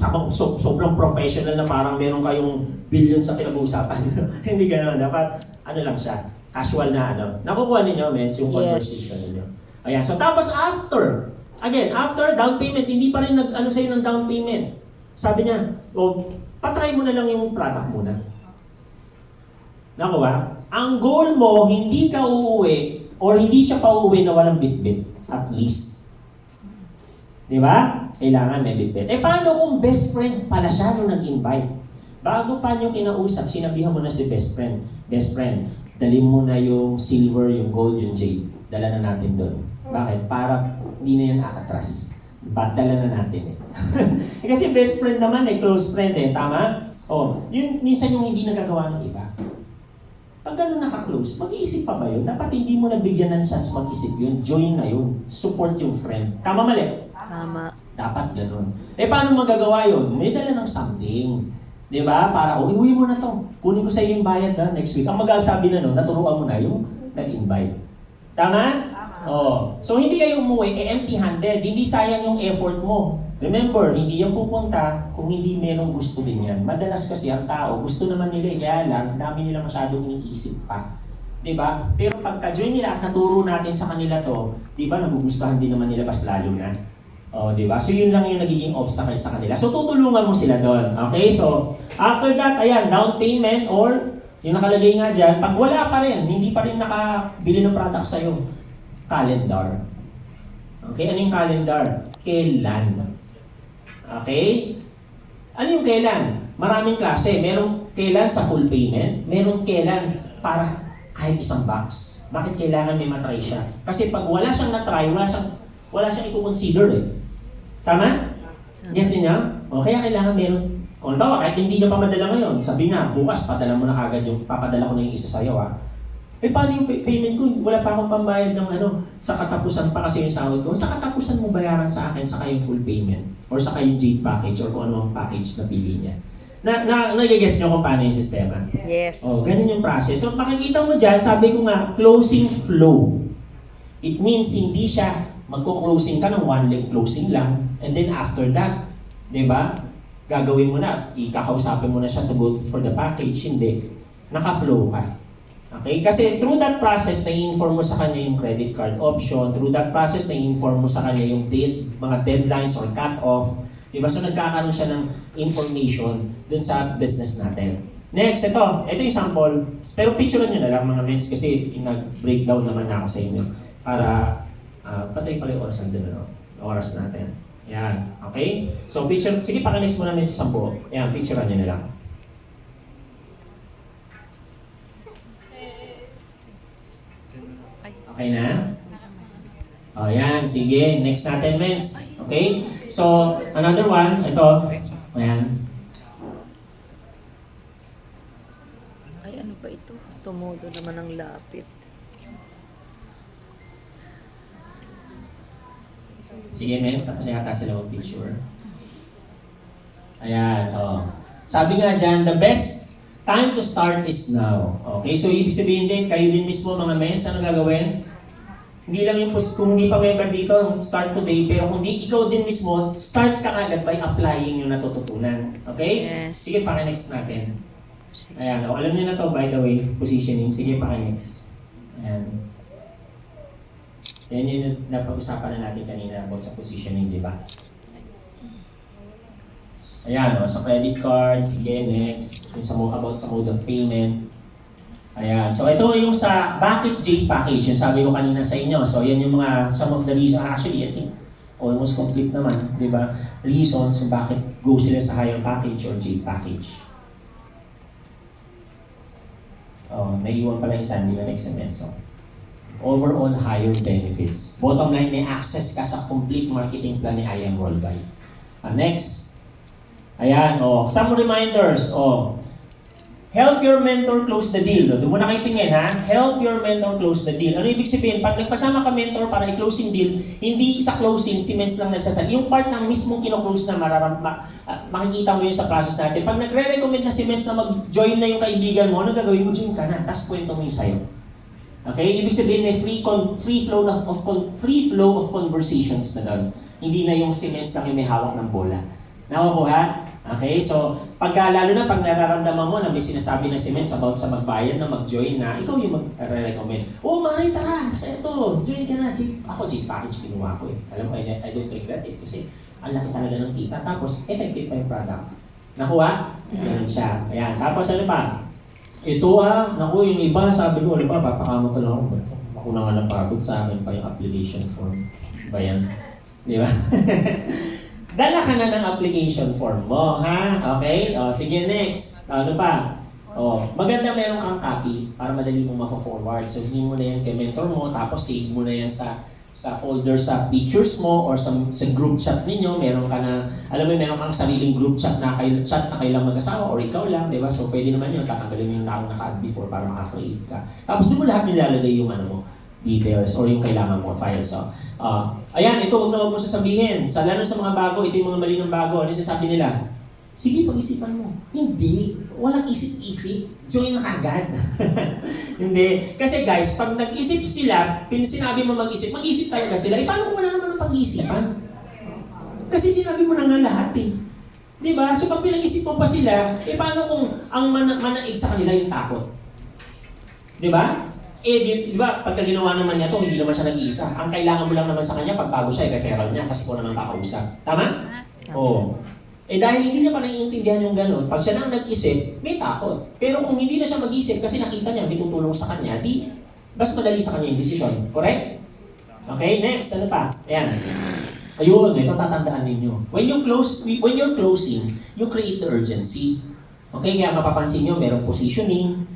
sobrang professional na parang meron kayong billion sa pinag-uusapan. Hindi ganon. Dapat lang siya. Casual na Nakukuha ninyo, mens, yung conversation ninyo. Ayan. So tapos after down payment, hindi pa rin sa'yo ng down payment. Sabi niya, patry mo na lang yung product muna. Nakuha? Ang goal mo, hindi ka uuwi or hindi siya pa uuwi na walang bitbit. At least. Di ba? Kailangan may bitbit. Paano kung best friend pala siya nung nag-invite? Bago pa niyo kinausap, sinabihan mo na si best friend. Best friend, dalhin mo na yung silver, yung gold, yung jade. Dala na natin doon. Bakit? Para hindi na yan aatras. Dala na natin kasi best friend naman close friend tama? Yun minsan yung hindi nagagawa ng iba. Pag gano'n naka-close, mag-iisip pa ba yun? Dapat hindi mo nabigyan ng chance mag-isip yun. Join na yun. Support yung friend. Tama mali? Tama. Dapat gano'n. Paano magagawa yun? May dala ng something. Di ba? Para, iuwi mo na to. Kunin ko sa iyo yung bayad next week. Ang magsasabi na naturuan mo na yung nag-invite. Tama? So hindi kayo umuwi, empty-handed. Hindi sayang yung effort mo. Remember, hindi yan pupunta kung hindi merong gusto din yan. Madalas kasi ang tao, gusto naman nila kaya lang, dami nila masyadong iniisip pa. Diba? Pero pagka-join nila at naturo natin sa kanila to, diba, nagugustuhan din naman nila mas lalo na. Diba? So yun lang yung nagiging obstacle sa kanila. So tutulungan mo sila doon. Okay? So, after that, ayan, down payment or yung nakalagay nga dyan, pag wala pa rin, hindi pa rin nakabili ng product sa'yo, calendar. Okay? Ano yung calendar? Kailan. Okay? Ano yung kailan? Maraming klase. Merong kailan sa full payment, merong kailan para kahit isang box. Bakit kailangan may matry siya? Kasi pag wala siyang na-try, wala siyang i-consider Tama? Guess niya? Kaya kailangan meron. Kung bawa, kahit hindi niya pa madala ngayon, sabi nga, bukas padala mo na kagad yung papadala ko na yung isa sa'yo paano yung payment ko? Wala pa akong pambayad ng sa katapusan pa kasi yung sahod ko. Sa katapusan mo bayaran sa akin, saka yung full payment. Or saka yung Jade package or kung ano ang package na pili niya. Nag-guess nyo kung paano yung sistema? Yes. Ganun yung process. So makikita mo dyan, sabi ko nga, closing flow. It means hindi siya magko-closing ka ng one leg closing lang. And then after that, di ba? Gagawin mo na, ikakausapin mo na siya to go for the package. Hindi. Naka-flow ka. Okay? Kasi through that process, na-inform mo sa kanya yung credit card option. Through that process, na-inform mo sa kanya yung date, mga deadlines or cut-off. Diba? So nagkakaroon siya ng information dun sa business natin. Next, ito yung sample. Pero picturean nyo na lang mga mates kasi nag-breakdown naman na ako sa inyo. Para, patay pala yung oras natin. Oras natin. Yan. Okay? So picture, sige pakinext mo namin sa sampo. Yan, picturean nyo na lang. Okay na? Yan, sige. Next natin, mens. Okay? So, another one. Ito. Ayan. Ay, ano ba ito? Tumudo naman ang lapit. Sige, mens. Kasi hata sila mag-picture. Ayan, Sabi nga dyan, the best time to start is now. Okay, so ibig sabihin din, kayo din mismo mga mens, ano gagawin? Hindi lang yung, kung hindi pa member dito, start today, pero kung di, ikaw din mismo, start ka agad by applying yung natututunan. Okay? Yes. Sige, paki-next natin. Ayan, alam niyo na to, by the way, positioning. Sige, paki-next. Ayan. Yan yung napag-usapan na natin kanina about sa positioning, di ba? Ayan, sa credit card, sige, next. Yung about sa mode of payment. Ayan, so ito yung sa bakit Jade package, yung sabi ko kanina sa inyo. So yan yung mga, some of the reasons, actually, I think, Almost complete naman, di ba? Reasons kung bakit go sila sa higher package or J package. Naiiwan pala yung Sandy na next semester. Overall higher benefits. Bottom line, may access ka sa complete marketing plan ni IM Worldwide. Next. Ayan, some reminders. Help your mentor close the deal. Doon mo na kayo tingin, ha? Help your mentor close the deal. Ano ibig sabihin? Pag nagpasama ka mentor para i-closing deal, hindi sa closing, si Mens lang nagsasal. Yung part ng mismong kino-close na makikita mo yun sa process natin. Pag nagre-recommend na si Mens na mag-join na yung kaibigan mo, ano gagawin mo? Join ka na. Tapos kwento mo yung sayo. Okay? Ibig sabihin may free flow of conversations na doon. Hindi na yung si Mens lang yung may hawak ng bola. Nakukuha? Okay, so lalo na pag nararamdaman mo na may sinasabi na si Mens about sa magbayad na mag-join na, ikaw yung mag-recommend. Mari, tara, kasi ito, join ka na. Ako, J package kinuha ko eh. Alam mo, I don't regret it kasi ang laki talaga ng kita. Tapos, effective pa yung product. Nakuha? Ganun siya. Ayan. Tapos ano pa? Ito naku, yung iba, sabi ko, ano ba, papakamot na ako. Ako na nga napagod sa akin pa yung application form. Ba yan? Di ba? Dala ka na ng application form mo, ha? Okay? Sige, next. Ano pa? Maganda meron kang copy para madali mo ma-forward. So, hindi mo na yan kay mentor mo, tapos save mo na yan sa folder sa pictures mo or sa group chat ninyo. Meron ka na, alam mo, meron kang sariling group chat na kailang mag-asawa or ikaw lang, di ba? So, pwede naman yun. Tatanggalin mo yung taong naka-add before para makakreate ka. Tapos, doon mo lahat nilalagay yung details or yung kailangan mo, files. Ayan, ito huwag mo sasabihin. Lalo sa mga bago, ito yung mga mali ng bago. Ano sasabi nila? Sige, pag-isipan mo. Hindi. Walang isip-isip. Join na kagad. Hindi. Kasi guys, pag nag-isip sila, sinabi mo mag-isip talaga sila. Paano kung wala naman ang pag-iisipan? Kasi sinabi mo na nga lahat eh. Di ba? So pag pinag-isip mo pa sila, paano kung ang manaig sa kanila yung takot? Di ba? Di ba, pagka ginawa naman niya to, hindi naman siya nag-iisa. Ang kailangan mo lang naman sa kanya, pag bago siya, referral niya kasi ko naman kakausap. Tama? Oo. Dahil hindi niya pa naiintindihan yung gano'n, pag siya nang nag-isip, may takot. Pero kung hindi na siya mag-isip kasi nakita niya, may tutulong sa kanya, mas madali sa kanya yung decision. Correct? Okay, next, ano pa? Ayan. Ayun, ito tatandaan ninyo. When you're closing, you create the urgency. Okay, kaya mapapansin nyo, merong positioning.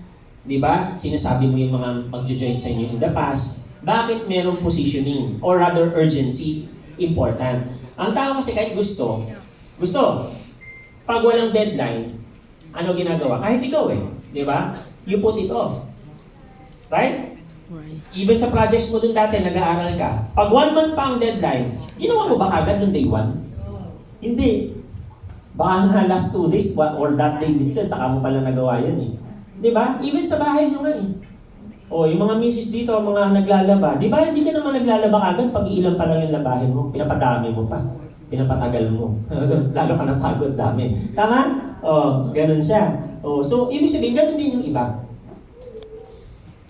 Di ba? Sinasabi mo yung mga mag-join sa inyo in the past. Bakit merong positioning? Or rather, urgency. Important. Ang tao kasi kahit gusto. Pag walang deadline, ano ginagawa? Kahit ikaw di ba? You put it off. Right? Even sa projects mo dun dati, nag-aaral ka. Pag 1 month pa ang deadline, ginawa mo ba kagad dun day 1? Hindi. Baka nga last 2 days or that day itself, saka mo pala nagawa yan Di ba? Even sa bahay nyo nga yung mga misis dito, mga naglalaba. Di ba? Hindi ka naman naglalaba kagad pag iilan pa lang yung labahin mo. Pinapadami mo pa. Pinapatagal mo. Lalo ka ng pagod, dami. Tama? Ganun siya. So, ibig sabihin, ganun din yung iba.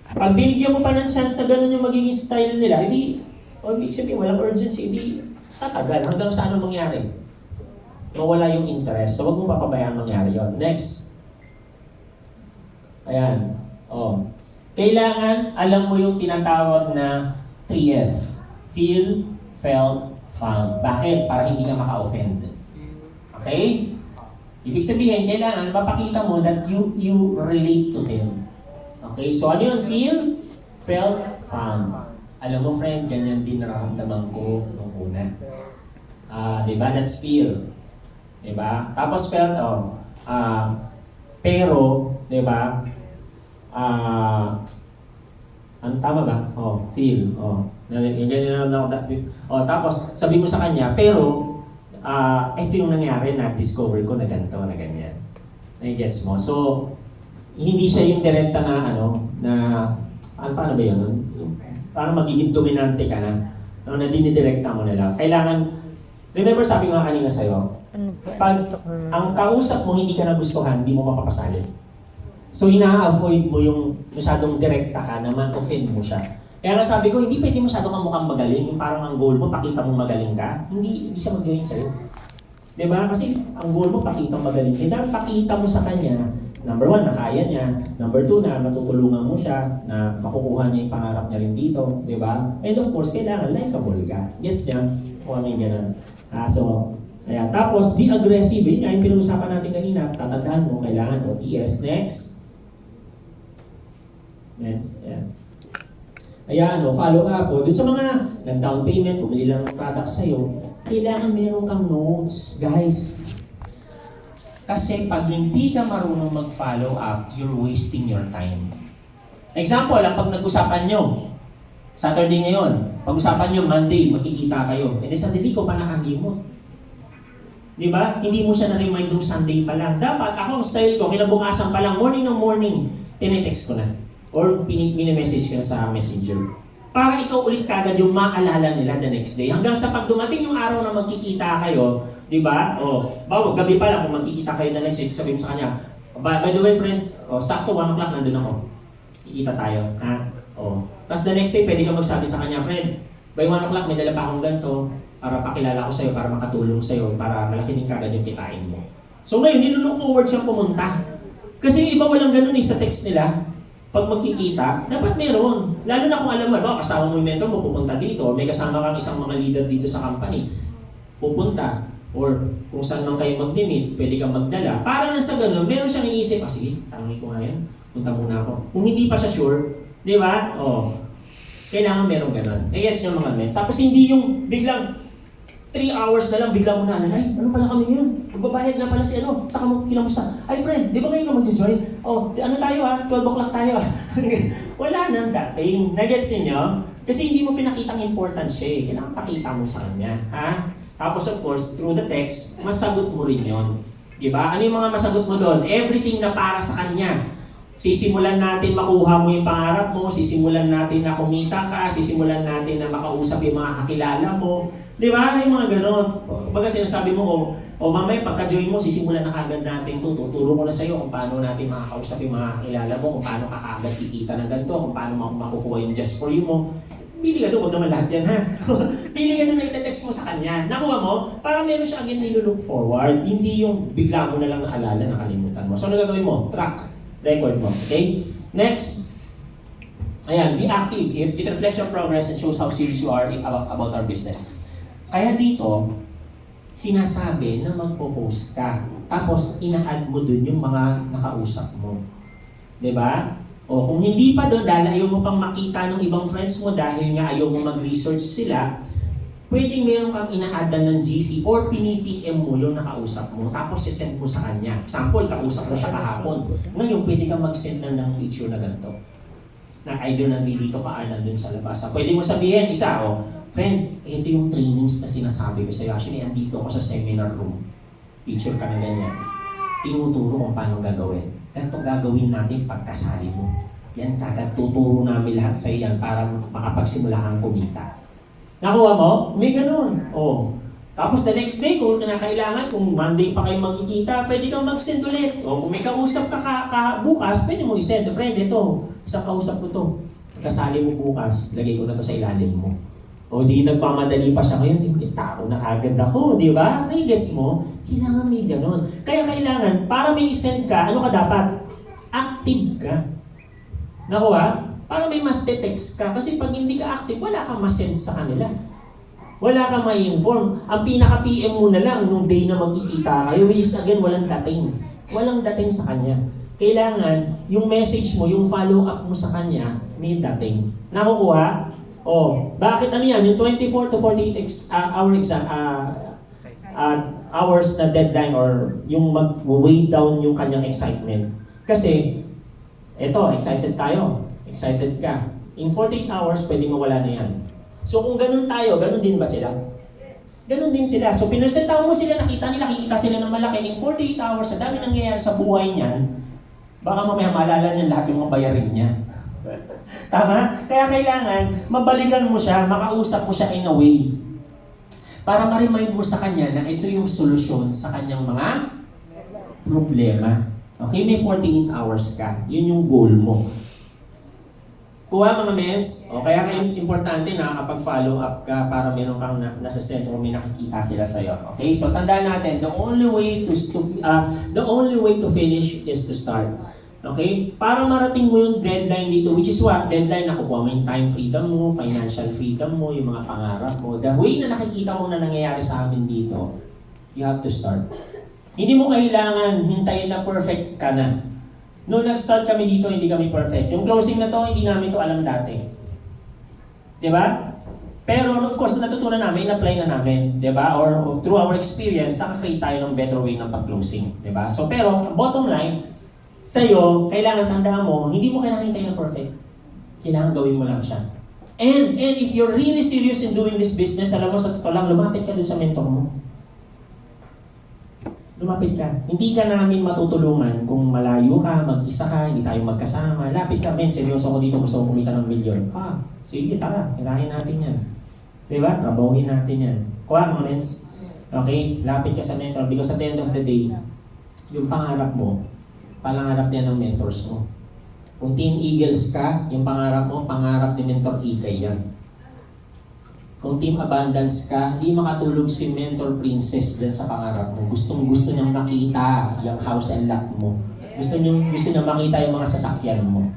Pag binigyan mo pa ng chance na ganun yung magiging style nila, ibig sabihin, walang urgency, tatagal hanggang sa ano mangyari. Mawala yung interest. So, wag mong papabayaan mangyari yon. Next. Ayan. Kailangan alam mo yung tinatawag na 3F. Feel, felt, found. Bakit? Para hindi ka maka-offend. Okay? Ibig sabihin, kailangan mapakita mo that you relate to them. Okay? So ano yun? Feel, felt, found. Alam mo friend, ganyan din nararamdaman ko nung una. Diba? That's feel. Diba? Tapos felt, pero, diba? Ang tama ba? Feel. Tapos, sabi mo sa kanya, pero, ito yung nangyari, na-discover ko na ganito, na ganyan. Nai-gets mo? So, hindi siya yung direkta paano ba yun? Parang magiging dominante ka na. Na dinidirekta mo na lang. Kailangan, remember sabi ko nga kanina sa'yo, pag ang kausap mo hindi ka nagustuhan, hindi mo mapapasalin. So, ina-avoid mo yung masyadong direkta ka na man-offend mo siya. Kaya nga sabi ko, hindi pwede masyado kang mukhang magaling. Yung parang ang goal mo, pakita mong magaling ka. Hindi siya mag-join sa'yo. Diba? Kasi ang goal mo, pakita mong magaling. Dapat pakita mo sa kanya, number 1, na kaya niya. Number 2, na matutulungan mo siya, na makukuha niya yung pangarap niya rin dito. Diba? And of course, kailangan likable ka. Gets niya? Kung ano yung ganun. So, ayan. Tapos, be aggressive. Yun nga yung pinag-usapan natin kanina. Tatandaan mo, kailangan OTS. Next. Ayan. Ayan, follow up. Doon sa mga nag-down payment, bumili lang ng product sa'yo, kailangan meron kang notes, guys. Kasi pag hindi ka marunong mag-follow up, you're wasting your time. Example, pag nag-usapan nyo, Saturday ngayon, pag-usapan nyo, Monday, magkikita kayo. E di sa dili ko pa nakalimot. Di ba? Hindi mo siya na-remind yung Sunday pa lang. Dapat ako, ang style ko, kinabukasan pa lang, morning ng morning, tinetext ko na. Or mini-message ka na sa messenger. Para ikaw ulit kagad yung maalala nila the next day. Hanggang sa pag dumating yung araw na magkikita kayo, di ba? Bawa, gabi pa lang kung magkikita kayo the next day, sabihin sa kanya, by the way friend, sakto 1 o'clock nandun ako. Kikita tayo, ha? Tapos the next day, pwede ka magsabi sa kanya, friend, by 1 o'clock may dala pa akong ganito para pakilala ko sa'yo, para makatulong sa'yo, para malaki din kagad yung kitain mo. So ngayon, nilook forward siyang pumunta. Kasi yung iba walang ganun sa text nila. Pag magkikita, dapat meron. Lalo na kung alam mo, kasama mo yung mentor mo, pupunta dito, or may kasama kang isang mga leader dito sa company, pupunta, or kung saan man kayo mag-meet, pwede kang magdala. Para na sa ganun, meron siyang iniisip, sige, tanongin ko nga yan, punta muna ako. Kung hindi pa siya sure, di ba? Kailangan meron ganun. Yes, yung mga men. Tapos hindi yung biglang 3 hours na lang, bigla mo na, ay, ano pala kami ngayon? Magbabayad nga pala si saka mo kinamusta. Ay friend, di ba ngayon ka mag-join? Ano tayo 12 o'clock tayo Wala nang dating. Nagets ninyo? Kasi hindi mo pinakitang importance siya eh. Kailangan pakita mo sa kanya. Ha? Tapos of course, through the text, masagot mo rin yun. Di ba? Ano yung mga masagot mo doon? Everything na para sa kanya. Sisimulan natin makuha mo yung pangarap mo, sisimulan natin na kumita ka, sisimulan natin na makausap yung mga kakilala mo. Di ba? Yung mga gano'n. Baga sinasabi mo, mamaya pagka-join mo, sisimulan na kagad natin ito. Tuturo ko na sa'yo kung paano natin makakausap yung mga kakilala mo, kung paano ka kagad kikita ng ganito, kung paano makukuha yung just for you mo. Pili ka doon, huwag naman lahat yan ha. Pili ka doon na ite-text mo sa kanya. Nakuha mo, para meron siya again nilook forward. Hindi yung bigla mo na lang naalala, nakalimutan mo. So ano gagawin mo? Track. Record mo. Okay? Next. Ayan, be active. It reflects your progress and shows how serious you are about our business. Kaya dito, sinasabi na magpo-post ka. Tapos, ina-add mo dun yung mga nakausap mo. Diba? Kung hindi pa doon, dahil ayaw mo pang makita ng ibang friends mo dahil nga ayaw mo mag-research sila, pwedeng meron kang ina-addan ng GC or pinipm mo yung nakausap mo, tapos sisend mo sa kanya. Example, kausap mo siya kahapon. Ngayon, pwede kang mag-send ng picture na ganito. Na either nandito ka or nandun sa labas. Pwede mo sabihin, friend, ito yung trainings na sinasabi ko sa'yo. Actually, andito ako sa seminar room. Picture ka na ganyan. Tinuturo kung paano gagawin. Ganito gagawin natin pagkasali mo. Yan, kagad tuturo namin lahat sa'yo yan para makapagsimula kang kumita. Nakuha mo? May ganun. Tapos the next day, kung kinakailangan, kung Monday pa kayo magkikita, pwede kang mag-send ulit. Kung may kausap ka bukas, pwede mo i-send. Friend, ito, isang kausap ko to. Kasali mo bukas, lagay ko na to sa ilalim mo. Di nagpamadali pa siya ngayon, tao na kagad ako, di ba? May gets mo? Kailangan may ganun. Kaya kailangan, para may send ka, ano ka dapat? Active ka. Nakuha? Para may mas-text ka. Kasi pag hindi ka active, wala kang mas-send sa kanila. Wala kang ma-inform. Ang pinaka-PM mo na lang nung day na magkikita kayo, which is again, walang dating. Walang dating sa kanya. Kailangan, yung message mo, yung follow-up mo sa kanya, may dating. Nakukuha? Bakit ano yan? Yung 24 to 48 hours na deadline or yung mag-weigh down yung kanyang excitement. Kasi, excited tayo. Excited ka. In 48 hours, pwede mawala na yan. So kung ganun tayo, ganun din ba sila? Ganun din sila. So pinresentahan mo sila, kikita sila ng malaki. In 48 hours, sa dami nangyayari sa buhay niyan, baka mamaya maalala niya lahat yung mga bayarin niya. Tama? Kaya kailangan, mabalikan mo siya, makausap mo siya in a way. Para ma-remind mo sa kanya na ito yung solusyon sa kanyang mga problema. Okay, may 48 hours ka. Yun yung goal mo. Kuha mga mens, kaya importante na kapag-follow up ka para meron kang nasa sentro, may nakikita sila sa'yo. Okay, so tandaan natin, the only way to finish is to start. Okay? Para marating mo yung deadline dito, which is what? Deadline, nakukuha mo yung time freedom mo, financial freedom mo, yung mga pangarap mo. The way na nakikita mo na nangyayari sa amin dito, you have to start. Hindi mo kailangan hintayin na perfect ka na. Noong nag-start kami dito, hindi kami perfect. Yung closing na to, hindi namin to alam dati. Di ba? Pero of course, natutunan namin, in-apply na namin. Di ba? Or through our experience, nakakreate tayo ng better way ng pag-closing. Di ba? So, pero, ang bottom line, sa'yo, kailangan tandaan mo, hindi mo kailangan hintayin na perfect. Kailangan gawin mo lang siya. And if you're really serious in doing this business, alam mo, sa totoo lang, lumapit ka dun sa mentor mo. Lumapit ka. Hindi ka namin matutulungan kung malayo ka, mag-isa ka, hindi tayo magkasama. Lapit ka, men, seryoso ako dito, gusto ko kumita ng milyon. Sige, tara, kirahin natin yan. Diba? Trabahuhin natin yan. Kuha mo, mens. Okay? Lapit ka sa mentor because at the end of the day, yung pangarap mo, pangarap yan ng mentors mo. Kung Team Eagles ka, yung pangarap mo, pangarap ni Mentor Ikay yan. Kung Team Abundance ka, hindi makatulog si Mentor Princess dyan sa pangarap mo. Gusto niyang makita yung house and lot mo. Gusto niyang makita yung mga sasakyan mo.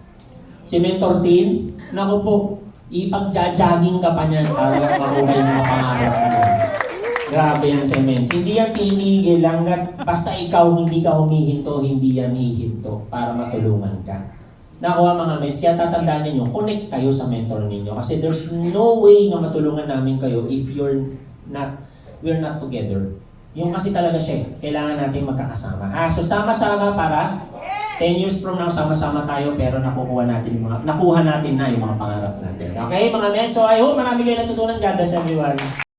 Si Mentor Team, naku po, ipag-jogging ka pa niyan para lang makuha yung mga pangarap mo. Grabe yan si Mens. Hindi yan tinigil hanggat basta ikaw hindi ka humihinto, hindi yan hihinto para matulungan ka. Nakuha mga Mens, kaya tatandaan ninyo, connect kayo sa mentor ninyo. Kasi there's no way na matulungan namin kayo if we're not together. Yung kasi talaga siya, kailangan natin magkakasama. So sama-sama para 10 years from now, sama-sama tayo pero nakuha natin na yung mga pangarap natin. Okay mga Mens, so I hope marami kayo natutunan. God bless everyone.